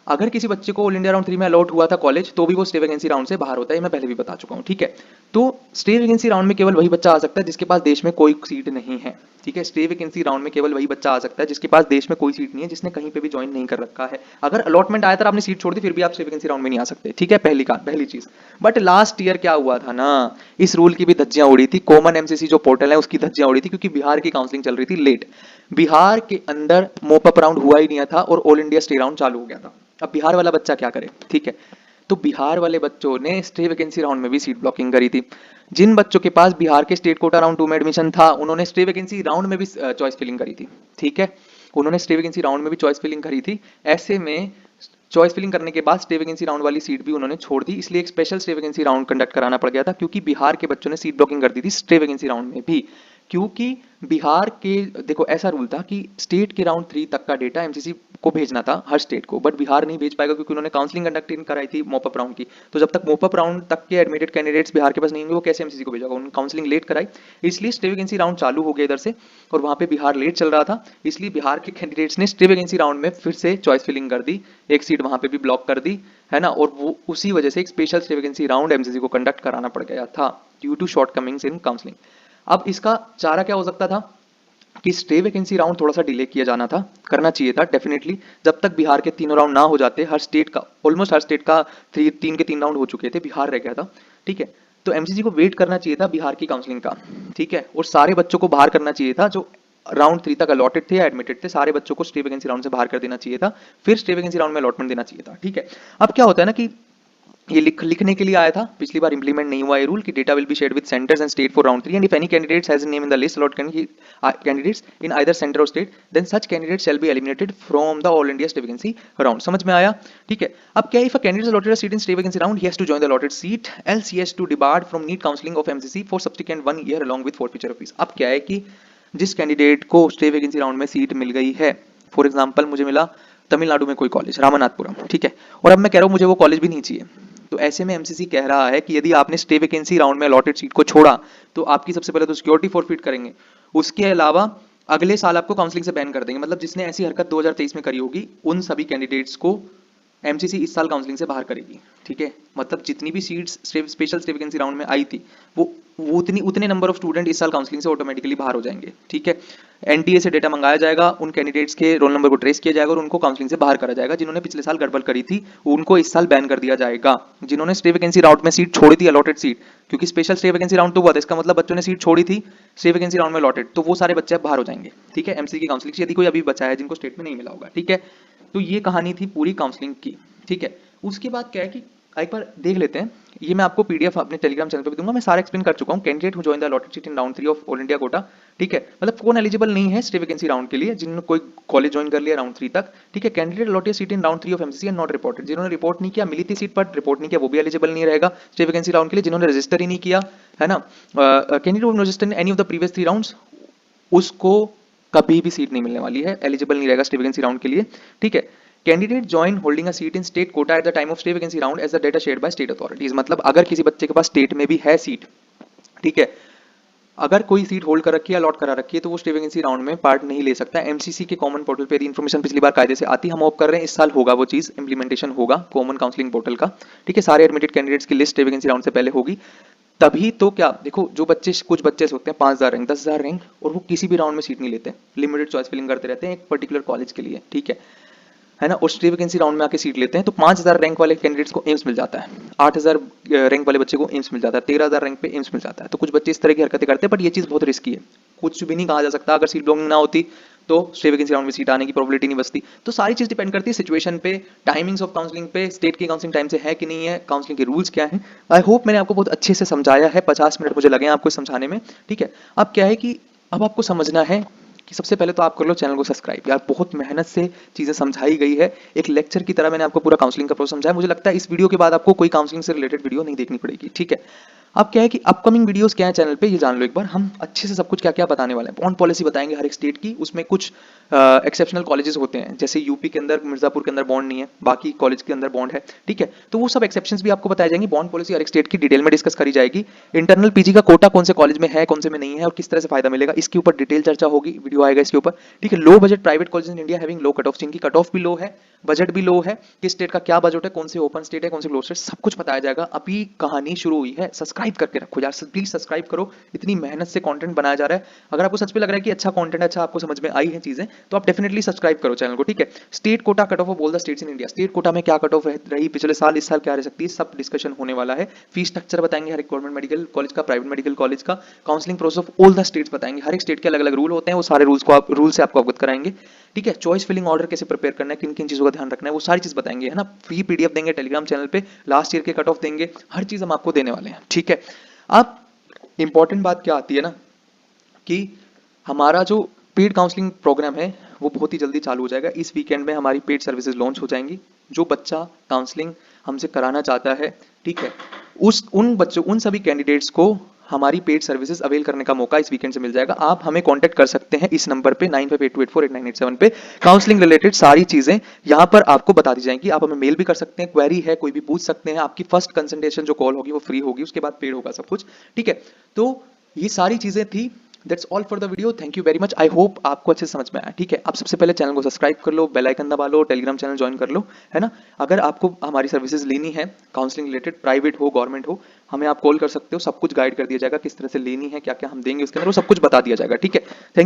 अगर किसी बच्चे को ऑल इंडिया राउंड 3 में अलॉट हुआ था कॉलेज तो भी वो स्टे वैकेंसी राउंड से बाहर होता है, मैं पहले भी बता चुका हूं, ठीक है। तो स्टे वैकेंसी राउंड में केवल वही बच्चा आ सकता है जिसके पास देश में कोई सीट नहीं है, ठीक है, स्टे वैकेंसी राउंड में केवल वही बच्चा आ सकता है जिसके पास देश में कोई सीट नहीं है, जिसने कहीं पे भी ज्वाइन नहीं कर रखा है। अगर अलॉटमेंट आया था आपने सीट छोड़ दी फिर भी आप स्टे वैकेंसी राउंड में नहीं आ सकते, ठीक है, पहली चीज। बट लास्ट ईयर क्या हुआ था ना, इस रूल की भी धज्जियां उड़ी थी, कॉमन एमसीसी जो पोर्टल है उसकी धज्जियां उड़ी थी, क्योंकि बिहार की काउंसलिंग चल रही थी लेट, बिहार के अंदर मोपअप राउंड हुआ ही नहीं था और ऑल इंडिया स्टे राउंड चालू हो गया था। अब बिहार वाला बच्चा क्या करे, ठीक है, तो बिहार वाले बच्चों ने स्टे वैकेंसी राउंड में भी सीट ब्लॉकिंग करी थी। जिन बच्चों के पास बिहार के स्टेट कोटा राउंड 2 में एडमिशन था उन्होंने स्टे वैकेंसी राउंड में भी चॉइस फिलिंग करी थी, ठीक है, उन्होंने स्टे वैकेंसी राउंड में भी चॉइस फिलिंग करी थी। ऐसे में चॉइस फिलिंग करने के बाद स्टे वैकेंसी राउंड वाली सीट भी उन्होंने छोड़ दी, इसलिए एक special stay vacancy round conduct कराना पड़ गया था, क्योंकि बिहार के बच्चों ने सीट ब्लॉकिंग कर दी थी स्टे वैकेंसी राउंड में भी, क्योंकि बिहार के, देखो ऐसा रूल था कि स्टेट के राउंड 3 तक का डेटा एमसीसी को भेजना था हर स्टेट को, बट बिहार नहीं भेज पाएगा क्योंकि उन्होंने काउंसलिंग कंडक्ट कराई थी मॉपअप राउंड की, तो जब तक मॉपअप राउंड तक के एडमिटेड कैंडिडेट्स बिहार के पास नहीं होंगे वो कैसे एमसीसी को भेजेगा, उन्होंने काउंसलिंग लेट कराई, इसलिए स्टे वैकेंसी राउंड चालू हो गया इधर से, और वहां पे बिहार लेट चल रहा था, इसलिए बिहार के कैंडिडेट्स ने स्टे वैकेंसी राउंड में फिर से चॉइस फिलिंग कर दी, एक सीट वहां पे भी ब्लॉक कर दी, है ना, और वो उसी वजह से एक special stay vacancy round MCC को कंडक्ट कराना पड़ गया था due to shortcomings in counselling. अब इसका चारा क्या हो सकता था कि स्टे वैकेंसी राउंड थोड़ा सा डिले किया जाना था, करना चाहिए था डेफिनेटली, जब तक बिहार के तीनों राउंड ना हो जाते, हर स्टेट का ऑलमोस्ट हर स्टेट का 3 राउंड हो चुके थे, बिहार रह गया था, ठीक है, तो एमसीसी को वेट करना चाहिए था बिहार की काउंसलिंग का, ठीक है, और सारे बच्चों को बाहर करना चाहिए था जो राउंड 3 तक अलॉटेड थे या एडमिटेड थे, सारे बच्चों को स्टे वैकेंसी राउंड से बाहर कर देना चाहिए था, फिर स्टे वैकेंसी राउंड में अलॉटमेंट देना चाहिए था, ठीक है। अब क्या होता है ना कि ये लिखने के लिए आया था, पिछली बार इंप्लीमेंट नहीं हुआ ये रूल कि data will be shared with centres and state for round 3 and if any candidates has a name in the list allot candidates in either centre और state then such candidate shall be eliminated from the all India stray vacancy round. समझ में आया, ठीक है। अब क्या, if a candidate allotted a seat in stray vacancy round he has to join the allotted seat else he has to debarred from NEET counselling of MCC for subsequent 1 year along with forfeiture of fees. अब क्या है कि जिस candidate को stay vacancy round में seat मिल गई है, फॉर एग्जांपल मुझे मिला तमिलनाडु में कोई कॉलेज रामनाथपुरम, ठीक है, और अब मैं कह रहा हूं मुझे वो कॉलेज भी नहीं चाहिए, तो ऐसे में एमसीसी कह रहा है कि यदि आपने स्टे वैकेंसी राउंड में अलॉटेड सीट को छोड़ा तो आपकी सबसे पहले तो सिक्योरिटी फॉरफिट करेंगे, उसके अलावा अगले साल आपको काउंसलिंग से बैन कर देंगे, मतलब जिसने ऐसी हरकत 2023 में करी होगी उन सभी कैंडिडेट्स को एमसीसी इस साल काउंसलिंग से बाहर करेगी, ठीक है, मतलब जितनी भी seats special stay vacancy round में आई थी वो उतने नंबर ऑफ स्टूडेंट इस साल काउंसलिंग से ऑटोमेटिकली बाहर हो जाएंगे, ठीक है। एनटीए से डेटा मंगाया जाएगा, उन कैंडिडेट्स के रोल नंबर को ट्रेस किया जाएगा और उनको काउंसलिंग से बाहर करा जाएगा, जिन्होंने पिछले साल गड़बड़ करी थी उनको इस साल बैन कर दिया जाएगा, जिन्होंने स्टे वैकेंसी राउंड में सीट छोड़ी थी अलॉटेड सीट, क्योंकि स्पेशल स्टे वैकेंसी राउंड तो हुआ था, इसका मतलब बच्चों ने सीट छोड़ी थी स्टे वैकेंसी राउंड में अलॉटेड, तो वो सारे बच्चे अब बाहर हो जाएंगे, ठीक है, एमसीसी की काउंसलिंग से, यदि कोई अभी बचा है जिनको स्टेट में नहीं मिला होगा, ठीक है। तो ये कहानी थी पूरी काउंसलिंग की, ठीक है। उसके बाद क्या है कि एक बार देख लेते हैं। ये मैं आपको पीडीएफ अपने टेलीग्राम चैनल पे भी दूंगा, मैं सारा एक्सप्लेन कर चुका हूँ। Candidate who join the allotted seat in round 3 of all India quota, ठीक है, मतलब कौन एलिजिबल नहीं है स्टे वैकेंसी राउंड के लिए, जिन्होंने कोई कॉलेज ज्वाइन कर लिया राउंड 3 तक, ठीक है। Candidate allotted seat in round 3 of MCC and not reported, जिन्होंने रिपोर्ट नहीं किया, मिली थी सीट पर रिपोर्ट नहीं किया, वो भी एलिजिबल नहीं रहेगा स्टे वैकेंसी राउंड के लिए। जिन्होंने रजिस्टर ही नहीं किया है ना, candidate register in any of the previous 3 rounds, उसको कभी भी सीट नहीं मिलने वाली है, एलिजिबल नहीं रहेगा स्टे वैकेंसी राउंड के लिए, ठीक है। Candidate join holding a seat in state quota at the time of stay vacancy round as the data shared by state authorities, मतलब अगर किसी बच्चे के पास स्टेट में भी है सीट, ठीक है, अगर कोई सीट होल्ड कर रखी है, अलॉट करा रखी है, तो वो स्टे वैकेंसी राउंड में पार्ट नहीं ले सकता। एमसीसी के कॉमन पोर्टल पे इन्फॉर्मेशन पिछली बार कायदे से आती, हम होप कर रहे हैं इस साल होगा वो चीज, इंप्लीमेंटेशन होगा कॉमन काउंसलिंग पोर्टल का, ठीक है। सारे एडमिटेड कैंडिडेट्स की लिस्ट स्टे वैकेंसी राउंड से पहले होगी, तभी तो क्या देखो, जो बच्चे कुछ बच्चे होते हैं 5000 रैंक 10,000 रैंक, और वो किसी भी राउंड में सीट नहीं लेते, लिमिटेड चॉइस फिलिंग करते रहते हैं एक पर्टिकुलर कॉलेज के लिए, ठीक है ना, और स्टे वैकेंसी राउंड में आके सीट लेते हैं, तो 5000 रैंक वाले कैंडिडेट्स को एम्स मिल जाता है, 8000 रैंक वाले बच्चे को एम्स मिल जाता है, 13000 रैंक पे एम्स मिल जाता है। तो कुछ बच्चे इस तरह की हरकतें करते हैं, बट ये चीज बहुत रिस्की है, कुछ भी नहीं कहा जा सकता। अगर सीट ब्लॉकिंग ना होती तो स्टे वैकेंसी राउंड में सीट आने की प्रोबेबिलिटी नहीं बचती। तो सारी चीज डिपेंड करती है सिचुएशन पे, टाइमिंग्स ऑफ काउंसलिंग पे, स्टेट की काउंसलिंग टाइम से है कि नहीं है, काउंसलिंग के रूल्स क्या है। आई होप मैंने आपको बहुत अच्छे से समझाया है, 50 मिनट मुझे लगे हैं आपको समझाने में, ठीक है। अब क्या है कि अब आपको समझना है कि सबसे पहले तो आप कर लो चैनल को सब्सक्राइब, यार बहुत मेहनत से चीजें समझाई गई है, एक लेक्चर की तरह मैंने आपको पूरा काउंसलिंग का प्रोसेस समझाया। मुझे लगता है इस वीडियो के बाद आपको कोई काउंसलिंग से रिलेटेड वीडियो नहीं देखनी पड़ेगी, ठीक है। अब क्या है कि अपकमिंग वीडियोस क्या है चैनल पे, ये जान लो एक बार, हम अच्छे से सब कुछ क्या क्या बताने वाले हैं। बॉन्ड पॉलिसी बताएंगे हर एक स्टेट की, उसमें कुछ एक्सेप्शनल कॉलेजेस होते हैं, जैसे यूपी के अंदर मिर्जापुर के अंदर बॉन्ड नहीं है, बाकी कॉलेज के अंदर बॉन्ड है, ठीक है। तो वो सब एक्सेप्शंस भी आपको बताए जाएंगे, बॉन्ड पॉलिसी हर एक स्टेट की डिटेल में डिस्कस करी जाएगी। इंटरनल पीजी का कोटा कौन से कॉलेज में है, कौन से में नहीं है, और किस तरह से फायदा मिलेगा, इसके ऊपर डिटेल चर्चा होगी, वीडियो आएगा इसके ऊपर, ठीक है। Low budget private college in India having low cut off, जिनकी कट ऑफ भी लो है, बजट भी लो है, किस स्टेट का क्या बजट है, कौन से ओपन स्टेट है, कौन से क्लोज स्टेट, सब कुछ बताया जाएगा। अभी कहानी शुरू हुई है, सब्सक्राइब करके रखो यार, प्लीज सब्सक्राइब करो, इतनी मेहनत से कंटेंट बनाया जा रहा है। अगर आपको सच में लग रहा है कि अच्छा कंटेंट, अच्छा आपको समझ में आई है चीजें, तो आप डेफिनेटली सब्सक्राइब करो चैनल को, ठीक है। State quota cut off of all the states in India, state quota में क्या कट ऑफ रही पिछले साल, इस साल क्या रह सकती है, सब डिस्कशन होने वाला है। फीस स्ट्रक्चर बताएंगे हर एक गवर्नमेंट मेडिकल कॉलेज का, प्राइवेट मेडिकल कॉलेज का, counselling process of all the states बताएंगे, हर एक स्टेट के अलग अलग रूल होते हैं, वो सारे रूल से आपको अवगत कराएंगे, ठीक है। चॉइस फिलिंग ऑर्डर कैसे प्रिपेयर करना है, किन किन चीजों का ध्यान रखना है, वो सारी चीज बताएंगे, है ना। फ्री पीडीएफ देंगे टेलीग्राम चैनल पे, लास्ट ईयर के कट ऑफ देंगे, हर चीज हम आपको देने वाले हैं, ठीक है। अब इंपॉर्टेंट बात क्या आती है ना, कि हमारा जो पेड काउंसलिंग प्रोग्राम है वो बहुत ही जल्दी चालू हो जाएगा। इस वीकेंड में हमारी पेड सर्विसेज लॉन्च हो जाएंगी। जो बच्चा काउंसलिंग हमसे कराना चाहता है, ठीक है, उन सभी कैंडिडेट्स को हमारी पेड सर्विसेज अवेल करने का मौका इस वीकेंड से मिल जाएगा। आप हमें कांटेक्ट कर सकते हैं इस नंबर पे 9582848987 पे, काउंसलिंग रिलेटेड सारी चीजें यहां पर आपको बता दी जाएंगी। आप हमें मेल भी कर सकते हैं, क्वेरी है कोई भी पूछ सकते हैं। आपकी फर्स्ट कंसल्टेशन जो कॉल होगी वो फ्री होगी, उसके बाद पेड होगा सब कुछ, ठीक है। तो ये सारी चीजें थी। That's all for the video, thank you very much. I hope आपको अच्छे से समझ में आया, ठीक है। आप सबसे पहले चैनल को सब्सक्राइब कर लो, बेल आइकन दबा लो, टेलीग्राम चैनल ज्वाइन कर लो, है ना। अगर आपको हमारी सर्विसेज लेनी है काउंसलिंग रिलेटेड, प्राइवेट हो गवर्नमेंट हो, हमें आप कॉल कर सकते हो, सब कुछ गाइड कर दिया जाएगा, किस तरह से लेनी है, क्या क्या हम देंगे उसके अंदर, वो सब कुछ बता दिया जाएगा, ठीक है। थैंक